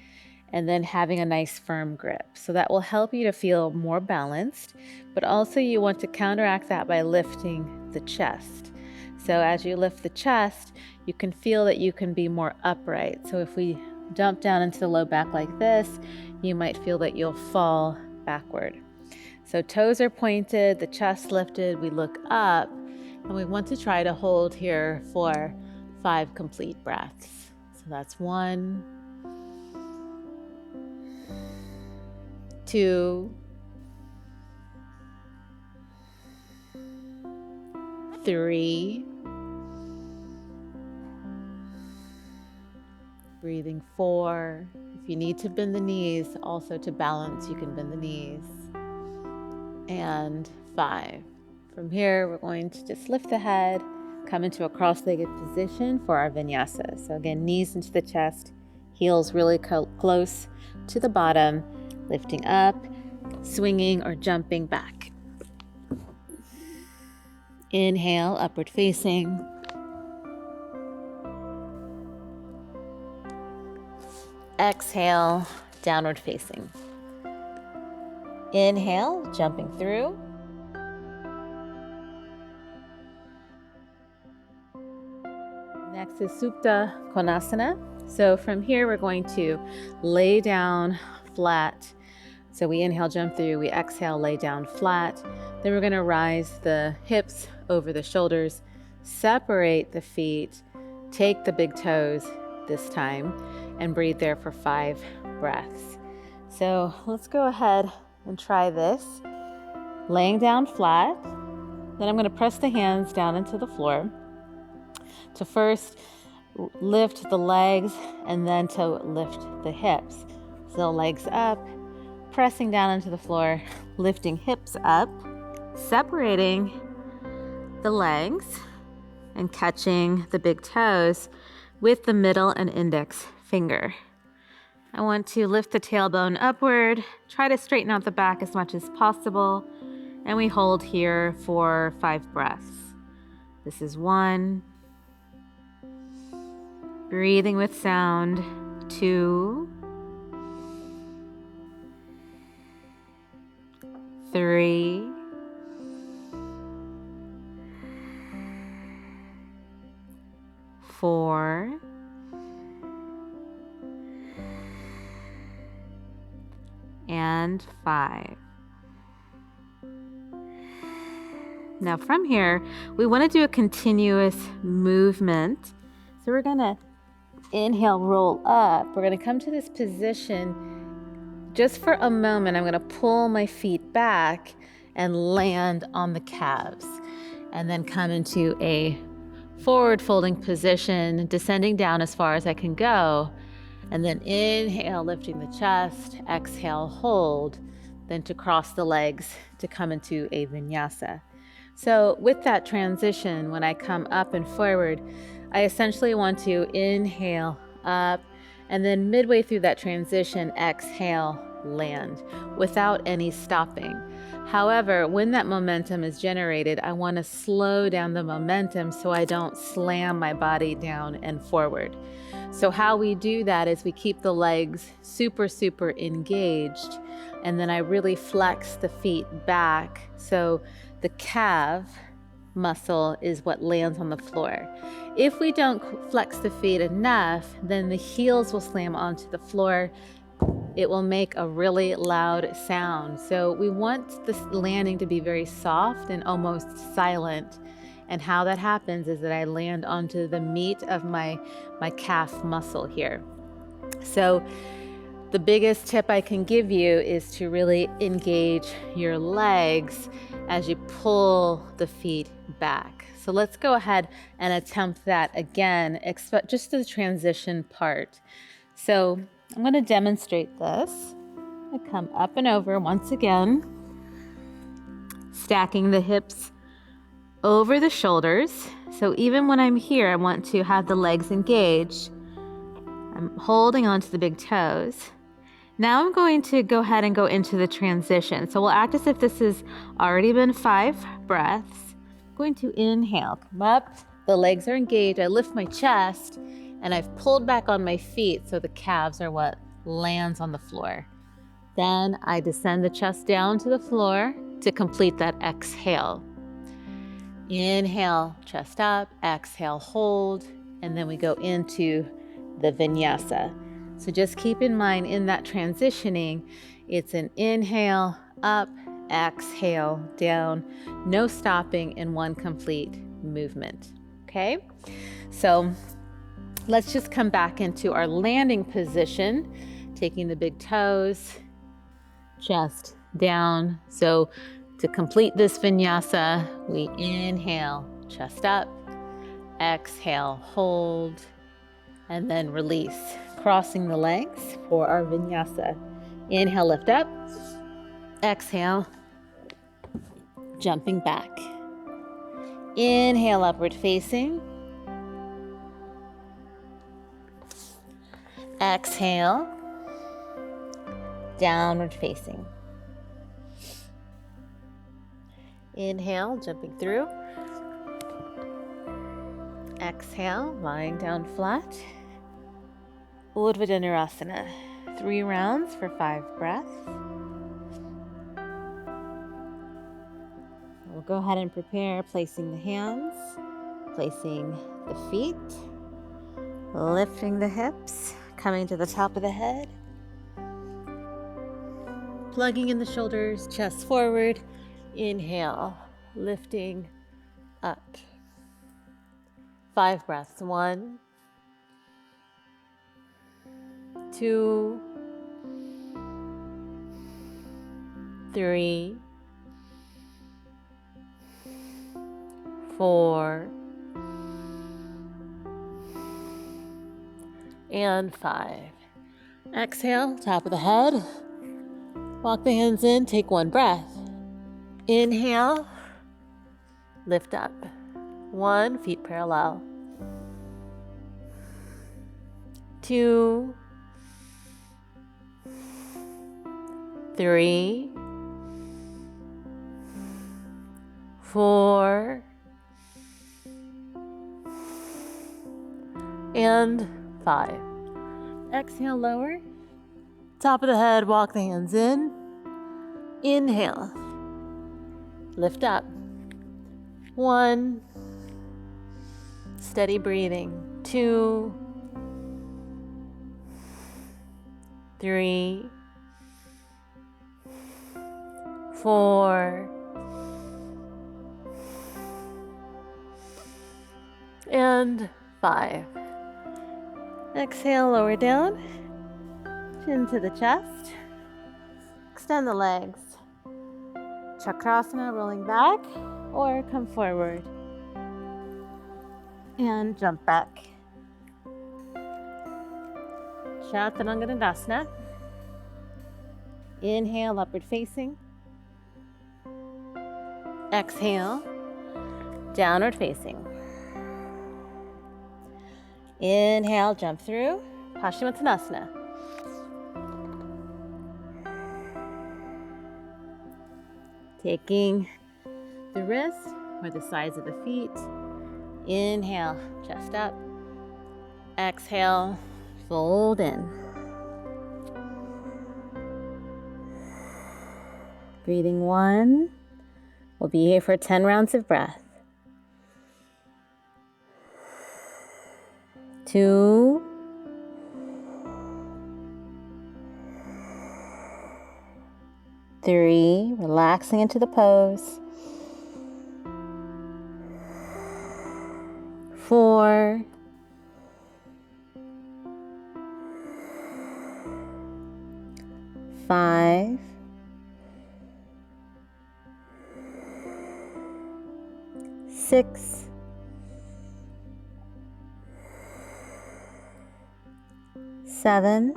and then having a nice firm grip. So that will help you to feel more balanced, but also you want to counteract that by lifting the chest. So as you lift the chest, you can feel that you can be more upright. So if we dump down into the low back like this, you might feel that you'll fall backward. So toes are pointed, the chest lifted, we look up, and we want to try to hold here for 5 complete breaths. So that's 1, 2, 3, breathing 4. If you need to bend the knees, also to balance, you can bend the knees. And 5. From here, we're going to just lift the head, come into a cross-legged position for our vinyasa. So again, knees into the chest, heels really close to the bottom, lifting up, swinging or jumping back. Inhale, upward facing. Exhale, downward facing. Inhale, jumping through. Next is supta konasana. So from here, we're going to lay down flat. So we inhale, jump through, we exhale, lay down flat. Then we're going to rise the hips over the shoulders, separate the feet, take the big toes this time, and breathe there for 5 breaths. So let's go ahead and try this. Laying down flat, then I'm going to press the hands down into the floor to first lift the legs and then to lift the hips. So legs up, pressing down into the floor, lifting hips up, separating the legs and catching the big toes with the middle and index finger. I want to lift the tailbone upward, try to straighten out the back as much as possible, and we hold here for 5 breaths. This is 1, breathing with sound, 2, 3, 4, and 5. Now from here, we want to do a continuous movement. So we're going to inhale, roll up. We're going to come to this position. Just for a moment, I'm going to pull my feet back and land on the calves, and then come into a forward folding position, descending down as far as I can go. And then inhale, lifting the chest, exhale, hold, then to cross the legs to come into a vinyasa. So with that transition, when I come up and forward, I essentially want to inhale up, and then midway through that transition, exhale land without any stopping. However, when that momentum is generated, I want to slow down the momentum so I don't slam my body down and forward. So how we do that is we keep the legs super, super engaged, and then I really flex the feet back so the calf muscle is what lands on the floor. If we don't flex the feet enough, then the heels will slam onto the floor. It will make a really loud sound. So we want this landing to be very soft and almost silent. And how that happens is that I land onto the meat of my calf muscle here. So the biggest tip I can give you is to really engage your legs as you pull the feet back. So let's go ahead and attempt that again, just the transition part. So I'm going to demonstrate this. I come up and over once again, stacking the hips over the shoulders. So even when I'm here, I want to have the legs engaged. I'm holding onto the big toes. Now I'm going to go ahead and go into the transition. So we'll act as if this has already been 5 breaths. I'm going to inhale, come up, the legs are engaged. I lift my chest and I've pulled back on my feet so the calves are what lands on the floor. Then I descend the chest down to the floor to complete that exhale. Inhale, chest up, exhale, hold, and then we go into the vinyasa. So just keep in mind in that transitioning, it's an inhale, up, exhale, down, no stopping in one complete movement, okay? So let's just come back into our landing position, taking the big toes, chest down. So to complete this vinyasa, we inhale, chest up, exhale, hold, and then release. Crossing the legs for our vinyasa. Inhale, lift up, exhale, jumping back. Inhale, upward facing. Exhale, downward facing. Inhale, jumping through. Exhale, lying down flat. Urdhva Dhanurasana. 3 rounds for 5 breaths. We'll go ahead and prepare, placing the hands, placing the feet, lifting the hips, coming to the top of the head, plugging in the shoulders, chest forward. Inhale, lifting up. 5 breaths. 1, 2, 3, 4, and 5. Exhale, top of the head. Walk the hands in, take 1 breath. Inhale, lift up. 1, feet parallel. 2, 3, 4, and 5. Exhale, lower. Top of the head, walk the hands in. Inhale, lift up. 1, steady breathing. 2, 3, 4, and 5. Exhale, lower down, chin to the chest. Extend the legs. Chakrasana, rolling back, or come forward. And jump back. Chaturanga Dandasana. Inhale, upward facing. Exhale, downward facing. Inhale, jump through, Paschimottanasana.
Taking the wrists or the sides of the feet. Inhale, chest up. Exhale, fold in. Breathing 1. We'll be here for 10 rounds of breath. 2. 3, relaxing into the pose. 4. 5. 6. 7.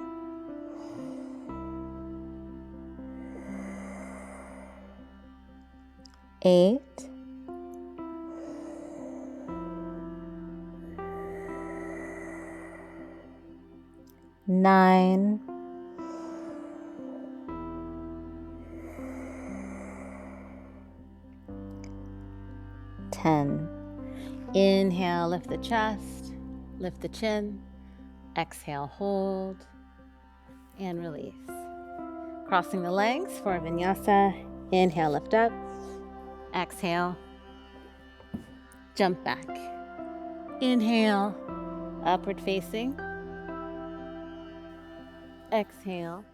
8. 9. 10. Inhale, lift the chest, lift the chin. Exhale, hold, and release. Crossing the legs for vinyasa. Inhale, lift up. Exhale, jump back. Inhale, upward facing. Exhale,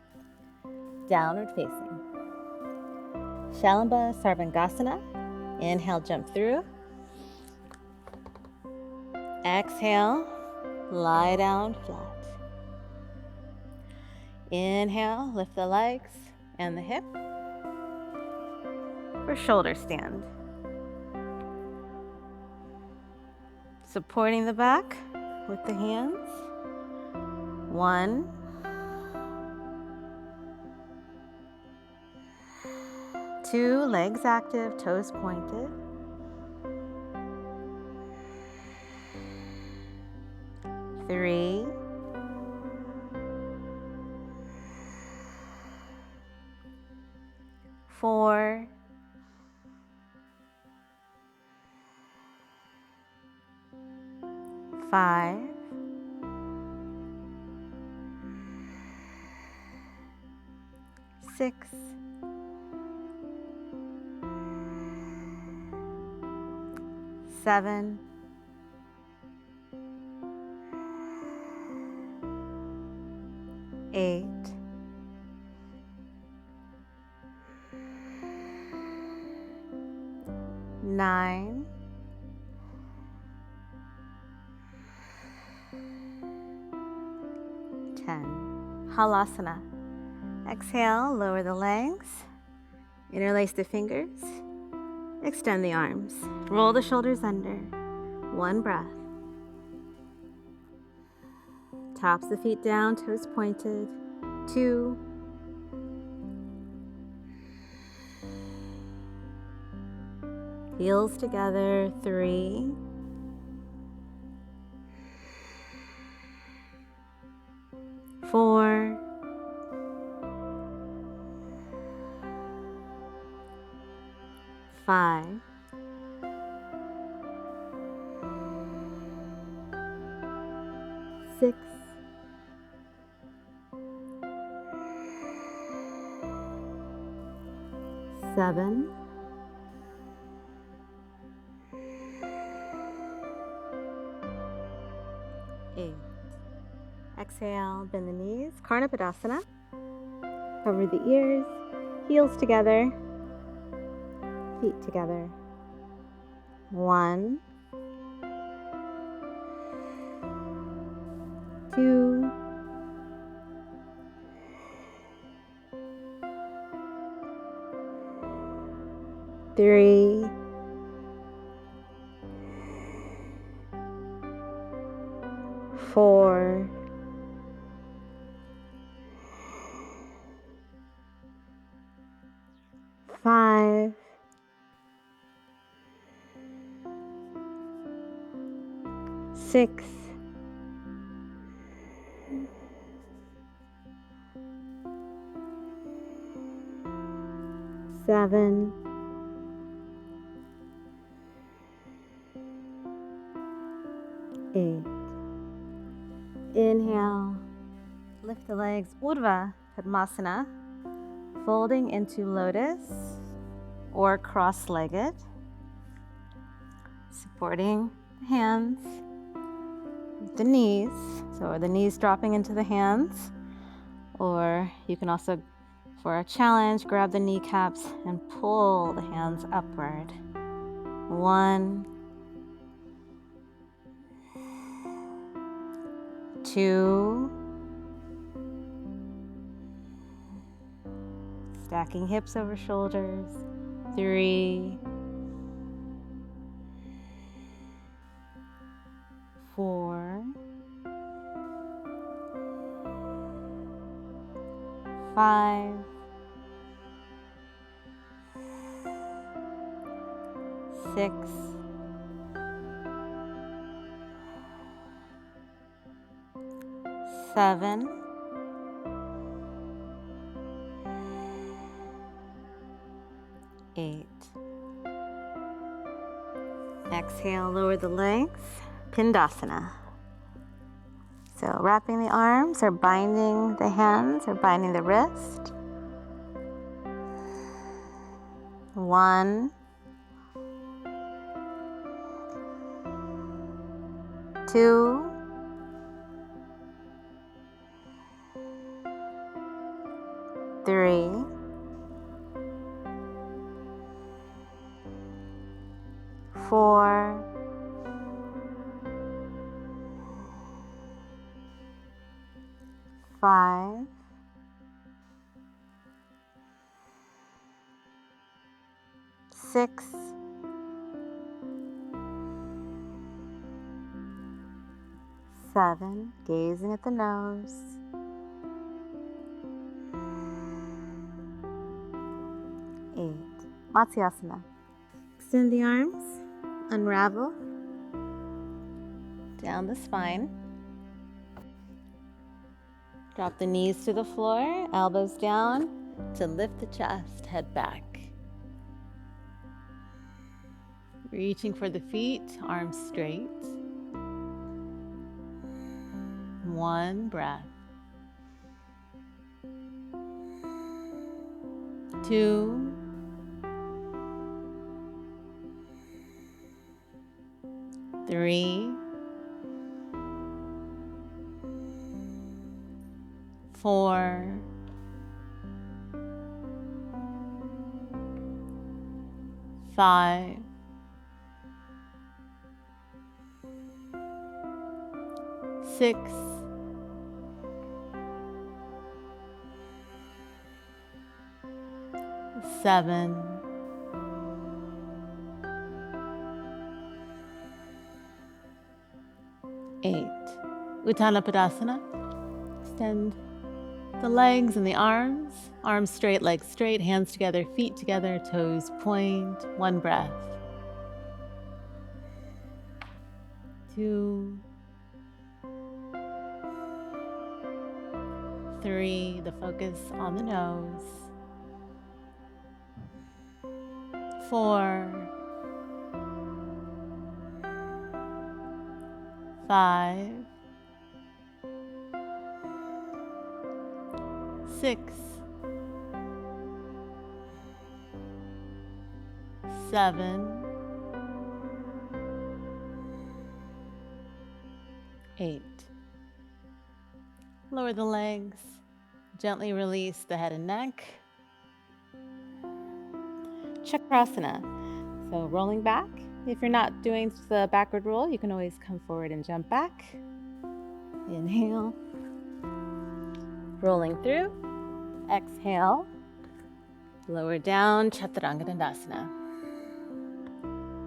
downward facing. Shalamba Sarvangasana. Inhale, jump through. Exhale, lie down flat. Inhale, lift the legs and the hip for shoulder stand. Supporting the back with the hands. 1. 2, legs active, toes pointed. 3. 4. 5. 6. 7. 8. 9. 10. Halasana. Exhale, lower the legs, interlace the fingers, extend the arms, roll the shoulders under. 1 breath. Tops the feet down, toes pointed. 2. 'Heels together. 3. 4. 5. 6. 7. 8. Exhale, bend the knees, Karnapadasana. Cover the ears, heels together, feet together. 1. 2. 3. 4. 5. 6. 7. Lift the legs, Urdhva Padmasana, folding into lotus or cross-legged, supporting the hands with the knees. So the knees dropping into the hands, or you can also, for a challenge, grab the kneecaps and pull the hands upward. 1, 2, stacking hips over shoulders, 3, 4, 5, 6, 7, 8. Exhale, lower the legs, Pindasana. So wrapping the arms or binding the hands or binding the wrist. 1, 2, 3, 4, 5, 6, 7, gazing at the nose. 8, Matsyasana. Extend the arms, unravel down the spine. Drop the knees to the floor, elbows down to lift the chest, head back. Reaching for the feet, arms straight. 1 breath. 2. 3. 4. 5. 6. 7. 8. Uttanappadasana. Extend the legs and the arms. Arms straight, legs straight, hands together, feet together, toes point. 1 breath. 2. 3. The focus on the nose. 4. 5. 6. 7. 8. Lower the legs. Gently release the head and neck. Chakrasana. So rolling back. If you're not doing the backward roll, you can always come forward and jump back. Inhale. Rolling through. Exhale. Lower down, Chaturanga Dandasana.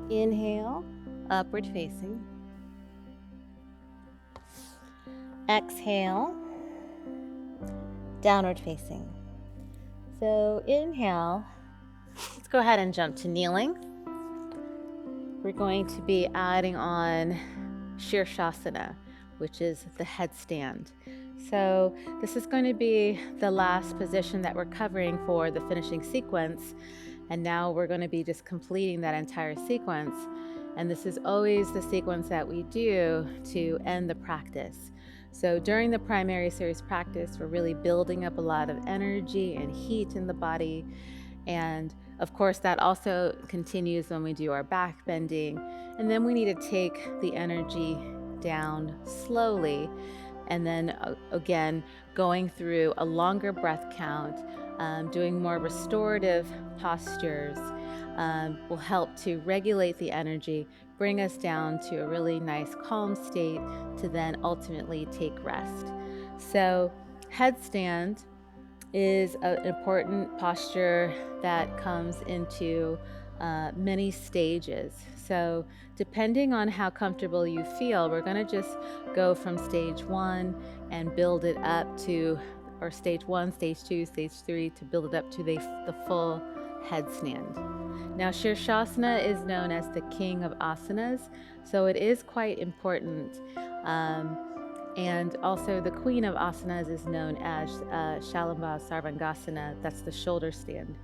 Inhale, upward facing. Exhale, downward facing. So inhale, let's go ahead and jump to kneeling. We're going to be adding on Shirshasana, which is the headstand. So this is going to be the last position that we're covering for the finishing sequence. And now we're going to be just completing that entire sequence. And this is always the sequence that we do to end the practice.
So during the primary series practice, we're really building up a lot of energy and heat in the body. And of course, that also continues when we do our back bending. And then we need to take the energy down slowly. And then again, going through a longer breath count, doing more restorative postures will help to regulate the energy, bring us down to a really nice calm state to then ultimately take rest. So headstand is an important posture that comes into many stages. So depending on how comfortable you feel, we're going to just go from stage 1 and build it up to, or stage 1, stage 2, stage 3, to build it up to the full headstand. Now, Shirshasana is known as the king of asanas, so it is quite important. And also the queen of asanas is known as Shalamba Sarvangasana, that's the shoulder stand.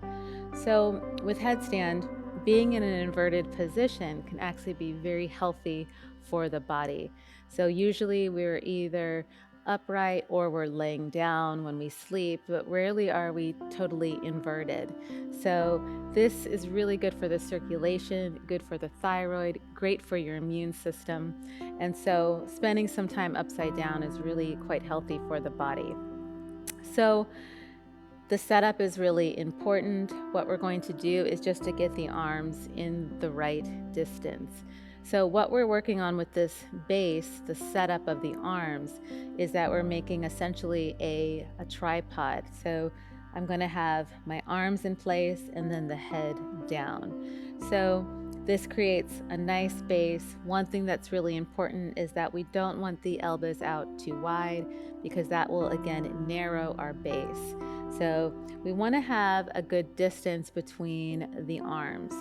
So with headstand, being in an inverted position can actually be very healthy for the body. So usually we're either upright or we're laying down when we sleep, but rarely are we totally inverted. So this is really good for the circulation, good for the thyroid, great for your immune system. And so spending some time upside down is really quite healthy for the body. So the setup is really important. What we're going to do is just to get the arms in the right distance. So what we're working on with this base, the setup of the arms, is that we're making essentially a tripod. So I'm going to have my arms in place and then the head down. So this creates a nice base. One thing that's really important is that we don't want the elbows out too wide because that will again narrow our base. So we want to have a good distance between the arms.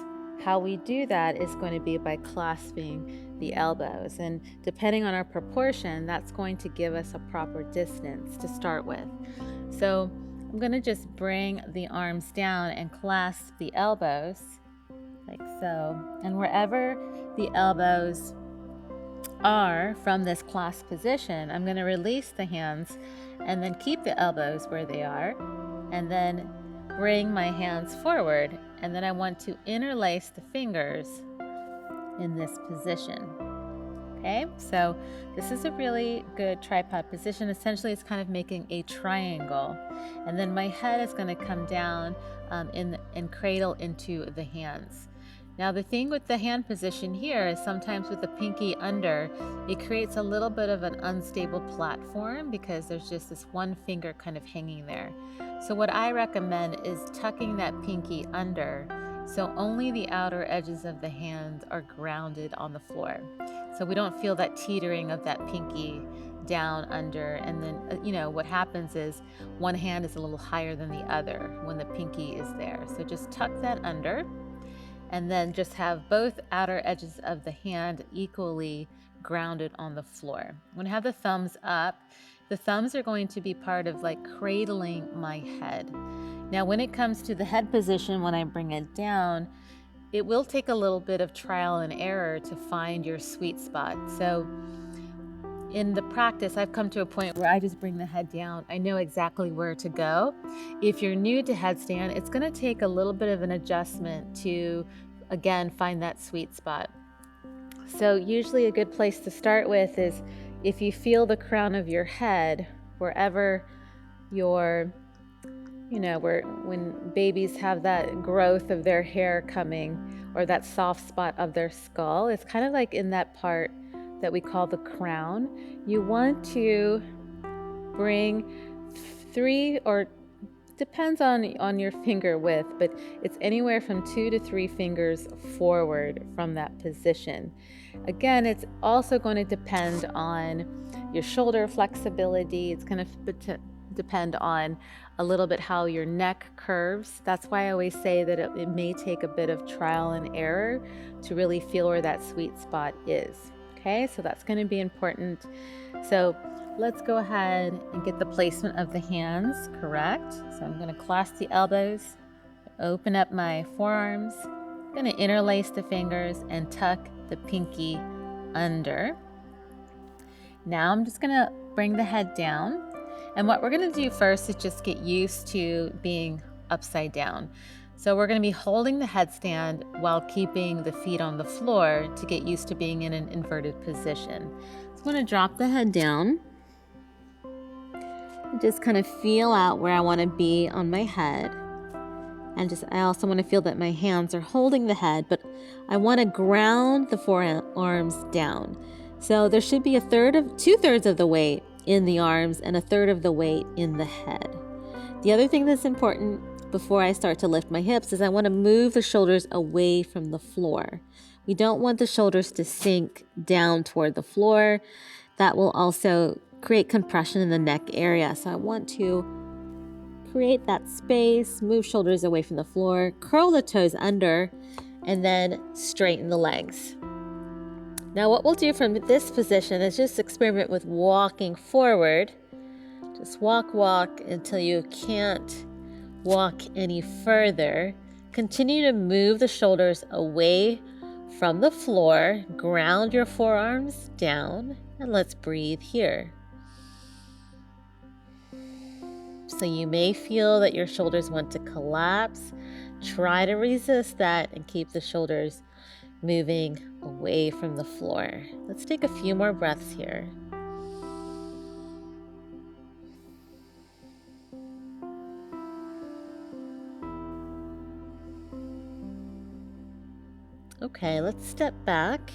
How we do that is going to be by clasping the elbows, and depending on our proportion, that's going to give us a proper distance to start with. So I'm going to just bring the arms down and clasp the elbows like so, and wherever the elbows are from this clasp position, I'm going to release the hands and then keep the elbows where they are, and then bring my hands forward, and then I want to interlace the fingers in this position. Okay, so this is a really good tripod position. Essentially, it's kind of making a triangle, and then my head is going to come down and cradle into the hands. Now, the thing with the hand position here is sometimes with the pinky under, it creates a little bit of an unstable platform because there's just this one finger kind of hanging there. So what I recommend is tucking that pinky under so only the outer edges of the hand are grounded on the floor. So we don't feel that teetering of that pinky down under, and then what happens is one hand is a little higher than the other when the pinky is there. So just tuck that under, and then just have both outer edges of the hand equally grounded on the floor. I'm going to have the thumbs up. The thumbs are going to be part of like cradling my head. Now, when it comes to the head position, when I bring it down, it will take a little bit of trial and error to find your sweet spot. So in the practice, I've come to a point where I just bring the head down. I know exactly where to go. If you're new to headstand, it's going to take a little bit of an adjustment to, again, find that sweet spot. So usually a good place to start with is if you feel the crown of your head, wherever your when babies have that growth of their hair coming, or that soft spot of their skull, it's kind of like in that part that we call the crown. You want to bring 3, or depends on your finger width, but it's anywhere from 2 to 3 fingers forward from that position. Again, it's also going to depend on your shoulder flexibility. It's going to depend on a little bit how your neck curves. That's why I always say that it may take a bit of trial and error to really feel where that sweet spot is. Okay, so that's going to be important. So let's go ahead and get the placement of the hands correct. So I'm going to clasp the elbows, open up my forearms, I'm going to interlace the fingers and tuck the pinky under. Now I'm just going to bring the head down. And what we're going to do first is just get used to being upside down. So we're going to be holding the headstand while keeping the feet on the floor to get used to being in an inverted position. So I'm going to drop the head down and just kind of feel out where I want to be on my head. And I also want to feel that my hands are holding the head, but I want to ground the forearms down. So there should be 2/3 of the weight in the arms and 1/3 of the weight in the head. The other thing that's important before I start to lift my hips is I want to move the shoulders away from the floor. We don't want the shoulders to sink down toward the floor. That will also create compression in the neck area. So I want to create that space, move shoulders away from the floor, curl the toes under, and then straighten the legs. Now what we'll do from this position is just experiment with walking forward. Just walk until you can't walk any further. Continue to move the shoulders away from the floor, ground your forearms down, and let's breathe here. So you may feel that your shoulders want to collapse. Try to resist that and keep the shoulders moving away from the floor. Let's take a few more breaths here. Okay, let's step back.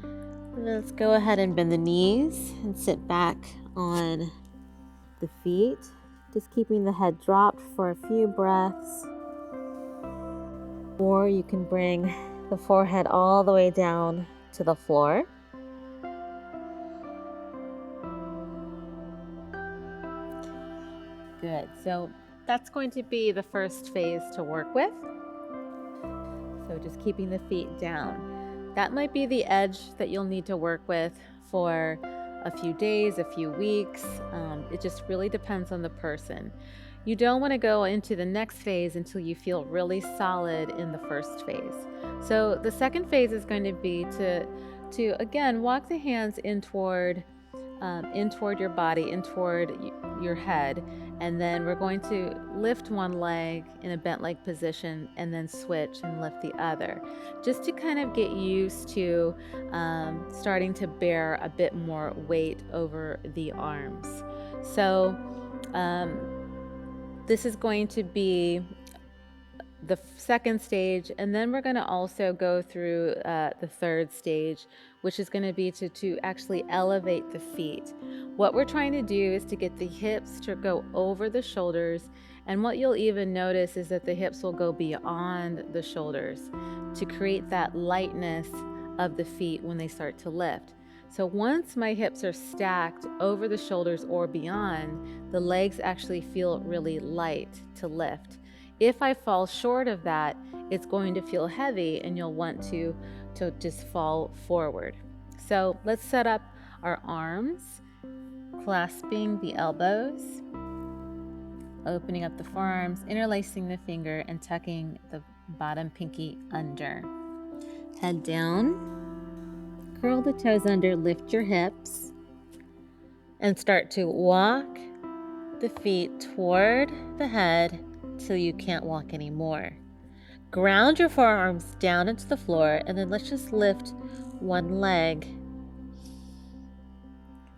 And let's go ahead and bend the knees and sit back on the feet. Just keeping the head dropped for a few breaths. Or you can bring the forehead all the way down to the floor. Good. So that's going to be the first phase to work with. So just keeping the feet down. That might be the edge that you'll need to work with for a few days, a few weeks. It just really depends on the person. You don't want to go into the next phase until you feel really solid in the first phase. So the second phase is going to be to again walk the hands in toward your body, in toward your head, and then we're going to lift one leg in a bent leg position and then switch and lift the other, just to kind of get used to starting to bear a bit more weight over the arms. So this is going to be the second stage, and then we're going to also go through the third stage, which is going to be to actually elevate the feet. What we're trying to do is to get the hips to go over the shoulders, and what you'll even notice is that the hips will go beyond the shoulders to create that lightness of the feet when they start to lift. So once my hips are stacked over the shoulders or beyond, the legs actually feel really light to lift. If I fall short of that, it's going to feel heavy and you'll want to just fall forward. So let's set up our arms, clasping the elbows, opening up the forearms, interlacing the finger, and tucking the bottom pinky under. Head down, curl the toes under, lift your hips, and start to walk the feet toward the head till you can't walk anymore. Ground your forearms down into the floor, and then let's just lift one leg.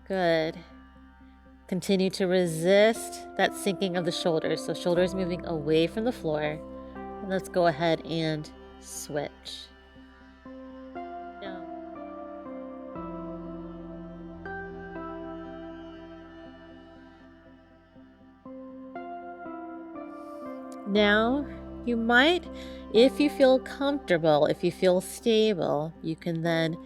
Good. Continue to resist that sinking of the shoulders. So shoulders moving away from the floor. And let's go ahead and switch. Now, you might, if you feel comfortable, if you feel stable, you can then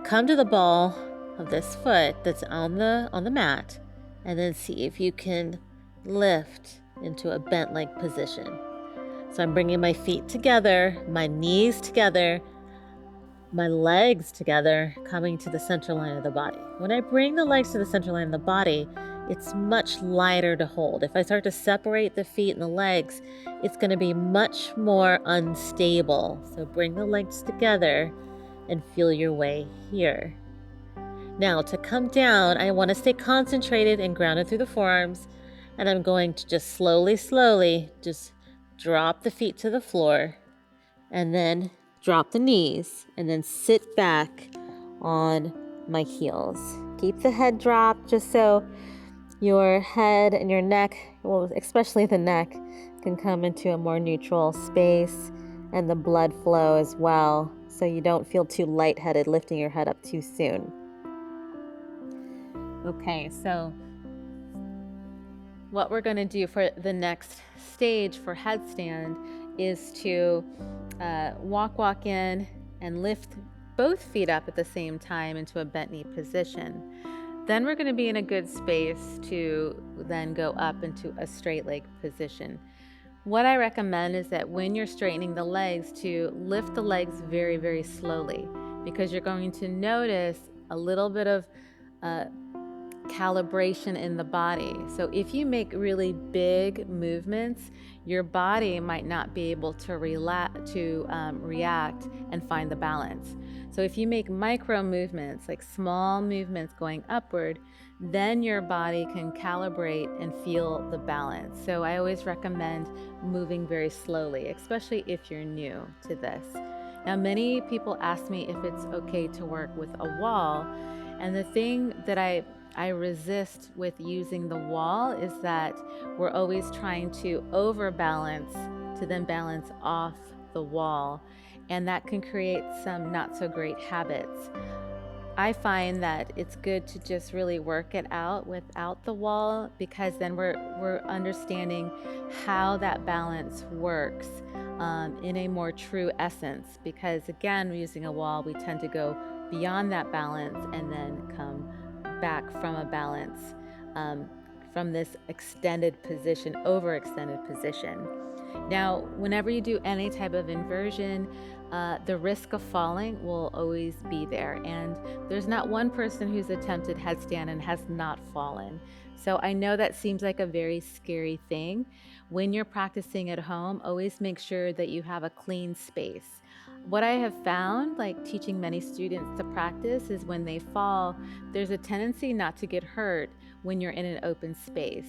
come to the ball of this foot that's on the mat, and then see if you can lift into a bent leg position. So I'm bringing my feet together, my knees together, my legs together, coming to the center line of the body. When I bring the legs to the center line of the body, it's much lighter to hold. If I start to separate the feet and the legs, it's going to be much more unstable. So bring the legs together and feel your way here.
Now to come down, I want to stay concentrated and grounded through the forearms, and I'm going to just slowly just drop the feet to the floor, and then drop the knees, and then sit back on my heels. Keep the head dropped just so your head and your neck, well, especially the neck, can come into a more neutral space, and the blood flow as well, so you don't feel too lightheaded lifting your head up too soon. Okay, so what we're going to do for the next stage for headstand is to walk in and lift both feet up at the same time into a bent knee position. Then we're going to be in a good space to then go up into a straight leg position. What I recommend is that when you're straightening the legs, to lift the legs very, very slowly, because you're going to notice a little bit of calibration in the body. So if you make really big movements, your body might not be able to react and find the balance. So if you make micro movements, like small movements going upward, then your body can calibrate and feel the balance. So I always recommend moving very slowly, especially if you're new to this. Now, many people ask me if it's okay to work with a wall, and the thing that I resist with using the wall is that we're always trying to overbalance to then balance off the wall, and that can create some not so great habits. I find that it's good to just really work it out without the wall, because then we're understanding how that balance works in a more true essence. Because again, using a wall, we tend to go beyond that balance and then come back from a balance from this extended position, overextended position. Now, whenever you do any type of inversion, the risk of falling will always be there. And there's not one person who's attempted headstand and has not fallen. So I know that seems like a very scary thing. When you're practicing at home, always make sure that you have a clean space. What I have found, like teaching many students to practice, is when they fall, there's a tendency not to get hurt when you're in an open space.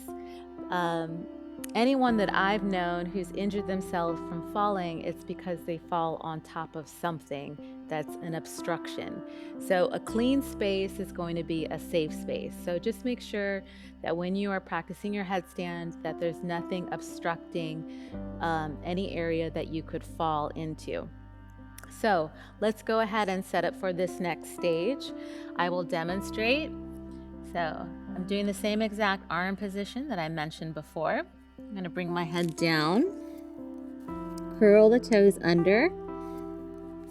Anyone that I've known who's injured themselves from falling, it's because they fall on top of something that's an obstruction. So a clean space is going to be a safe space. So just make sure that when you are practicing your headstand, that there's nothing obstructing any area that you could fall into. So let's go ahead and set up for this next stage. I will demonstrate. So I'm doing the same exact arm position that I mentioned before. I'm going to bring my head down, curl the toes under,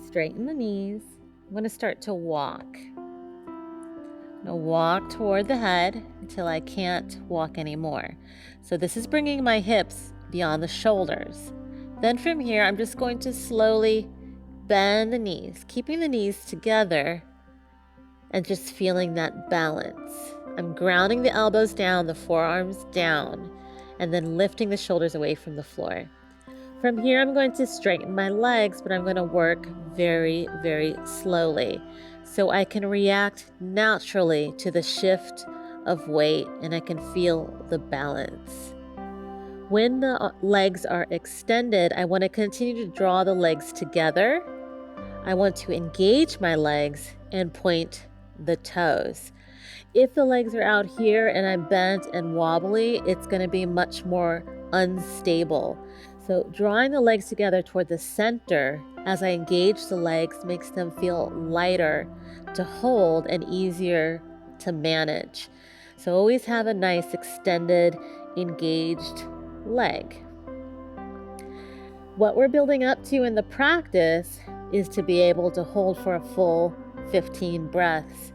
straighten the knees. I'm going to start to walk. I'm going to walk toward the head until I can't walk anymore. So this is bringing my hips beyond the shoulders. Then from here, I'm just going to slowly bend the knees, keeping the knees together and just feeling that balance. I'm grounding the elbows down, the forearms down, and then lifting the shoulders away from the floor. From here, I'm going to straighten my legs, but I'm going to work very, very slowly so I can react naturally to the shift of weight and I can feel the balance. When the legs are extended, I want to continue to draw the legs together. I want to engage my legs and point the toes. If the legs are out here and I'm bent and wobbly, it's going to be much more unstable. So drawing the legs together toward the center as I engage the legs makes them feel lighter to hold and easier to manage. So always have a nice extended, engaged leg. What we're building up to in the practice is to be able to hold for a full 15 breaths.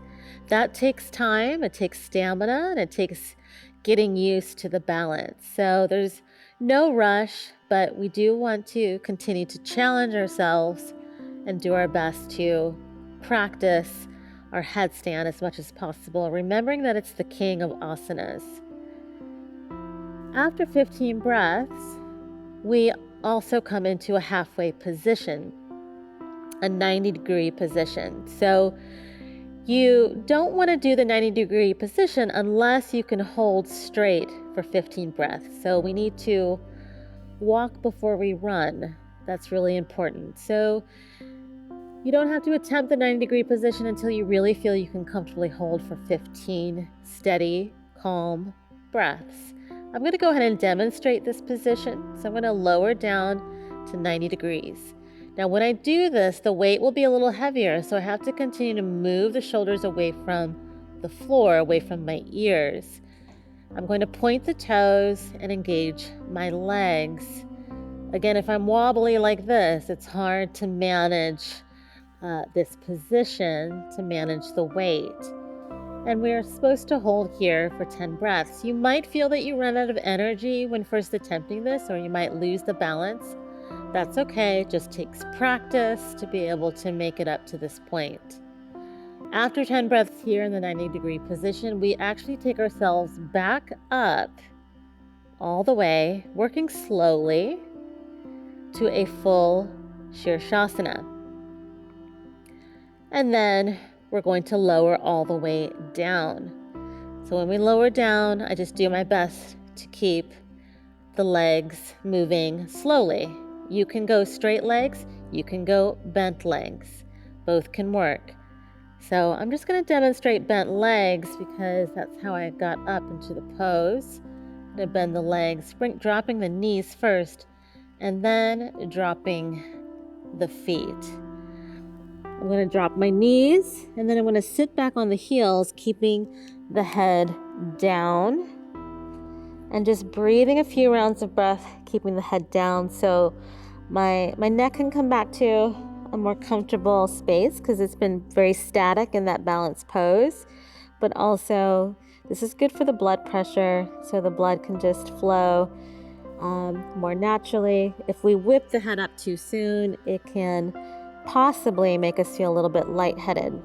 That takes time, it takes stamina, and it takes getting used to the balance. So there's no rush, but we do want to continue to challenge ourselves and do our best to practice our headstand as much as possible, remembering that it's the king of asanas. After 15 breaths, we also come into a halfway position, a 90-degree position. So You don't want to do the 90-degree position unless you can hold straight for 15 breaths. So we need to walk before we run. That's really important. So you don't have to attempt the 90-degree position until you really feel you can comfortably hold for 15 steady, calm breaths. I'm going to go ahead and demonstrate this position. So I'm going to lower down to 90 degrees. Now, when I do this, the weight will be a little heavier, so I have to continue to move the shoulders away from the floor, away from my ears. I'm going to point the toes and engage my legs. Again, if I'm wobbly like this, it's hard to manage this position, to manage the weight. And we're supposed to hold here for 10 breaths. You might feel that you run out of energy when first attempting this, or you might lose the balance. That's okay, it just takes practice to be able to make it up to this point. After 10 breaths here in the 90-degree position, we actually take ourselves back up all the way, working slowly to a full Shirshasana. And then we're going to lower all the way down. So when we lower down, I just do my best to keep the legs moving slowly. You can go straight legs, you can go bent legs. Both can work. So I'm just going to demonstrate bent legs because that's how I got up into the pose. I'm going to bend the legs, dropping the knees first, and then dropping the feet. I'm going to drop my knees, and then I'm going to sit back on the heels, keeping the head down, and just breathing a few rounds of breath, keeping the head down so my neck can come back to a more comfortable space because it's been very static in that balanced pose. But also, this is good for the blood pressure, so the blood can just flow more naturally. If we whip the head up too soon, it can possibly make us feel a little bit lightheaded.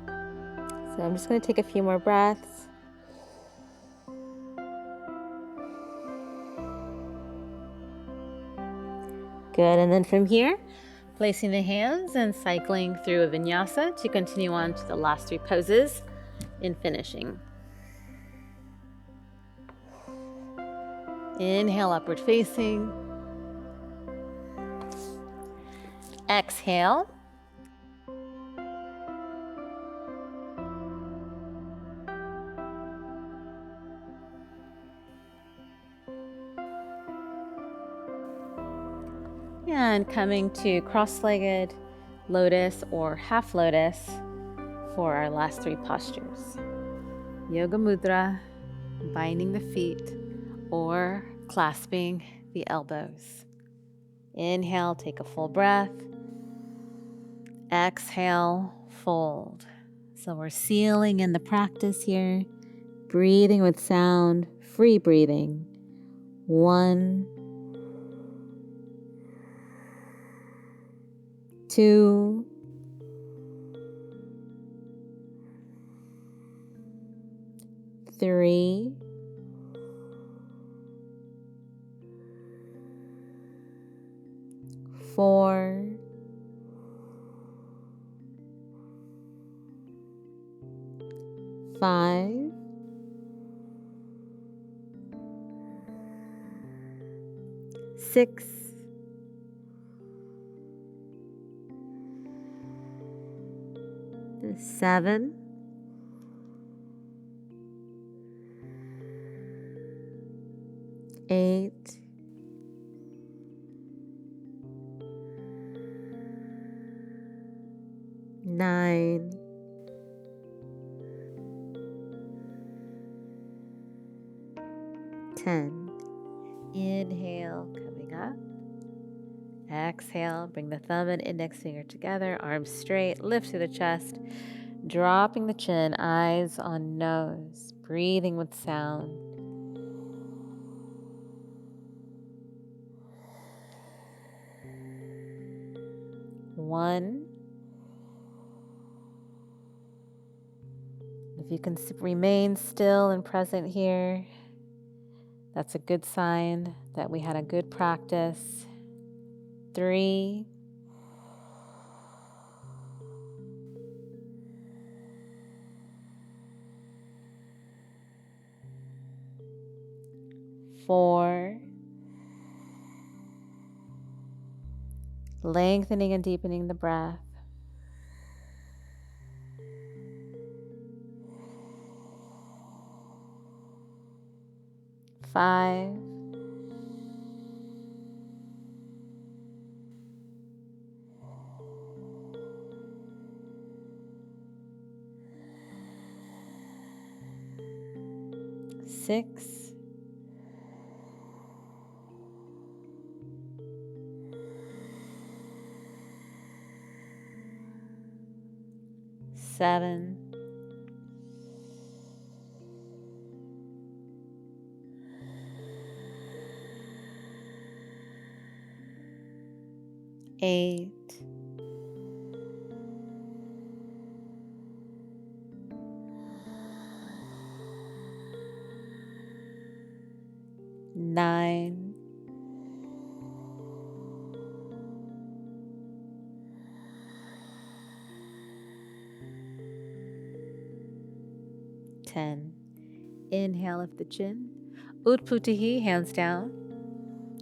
So I'm just going to take a few more breaths. Good, and then from here, placing the hands and cycling through a vinyasa to continue on to the last 3 poses in finishing. Inhale, upward facing. Exhale. And coming to cross-legged lotus or half lotus for our last 3 postures. Yoga Mudra, binding the feet or clasping the elbows. Inhale, take a full breath. Exhale, fold. So we're sealing in the practice here, breathing with sound, free breathing. 1, 2, 3, 4, 5, 6, 7, 8, 9, 10. Inhale, coming up. Exhale, bring the thumb and index finger together, arms straight, lift through the chest, dropping the chin, eyes on nose, breathing with sound. 1. If you can remain still and present here, that's a good sign that we had a good practice. 3, 4, lengthening and deepening the breath. 5, 6, 7, 8, 9, 10. Inhale, lift the chin. Utputihi, hands down.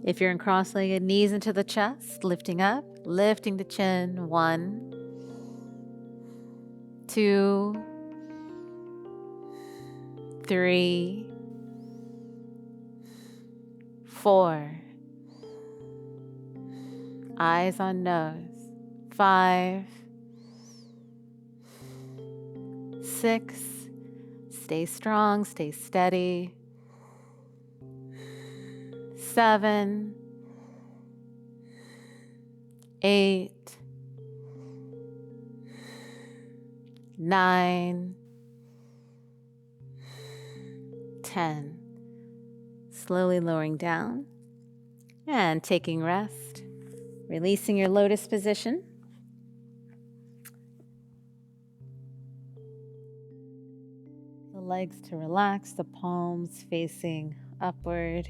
If you're in cross-legged, knees into the chest, lifting up, lifting the chin. 1, 2, 3, 4. Eyes on nose. 5, 6. Stay strong, stay steady. 7, 8, 9, 10. Slowly lowering down and taking rest. Releasing your lotus position. The legs to relax, the palms facing upward,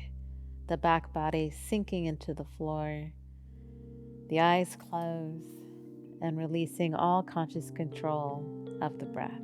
the back body sinking into the floor, the eyes closed, and releasing all conscious control of the breath.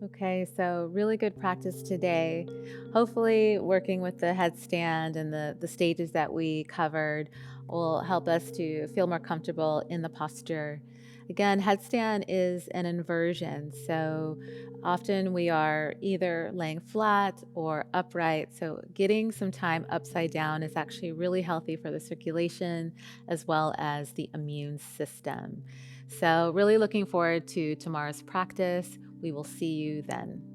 Okay, so really good practice today. Hopefully working with the headstand and the stages that we covered will help us to feel more comfortable in the posture. Again, headstand is an inversion, so often we are either laying flat or upright, so getting some time upside down is actually really healthy for the circulation as well as the immune system. So really looking forward to tomorrow's practice. We will see you then.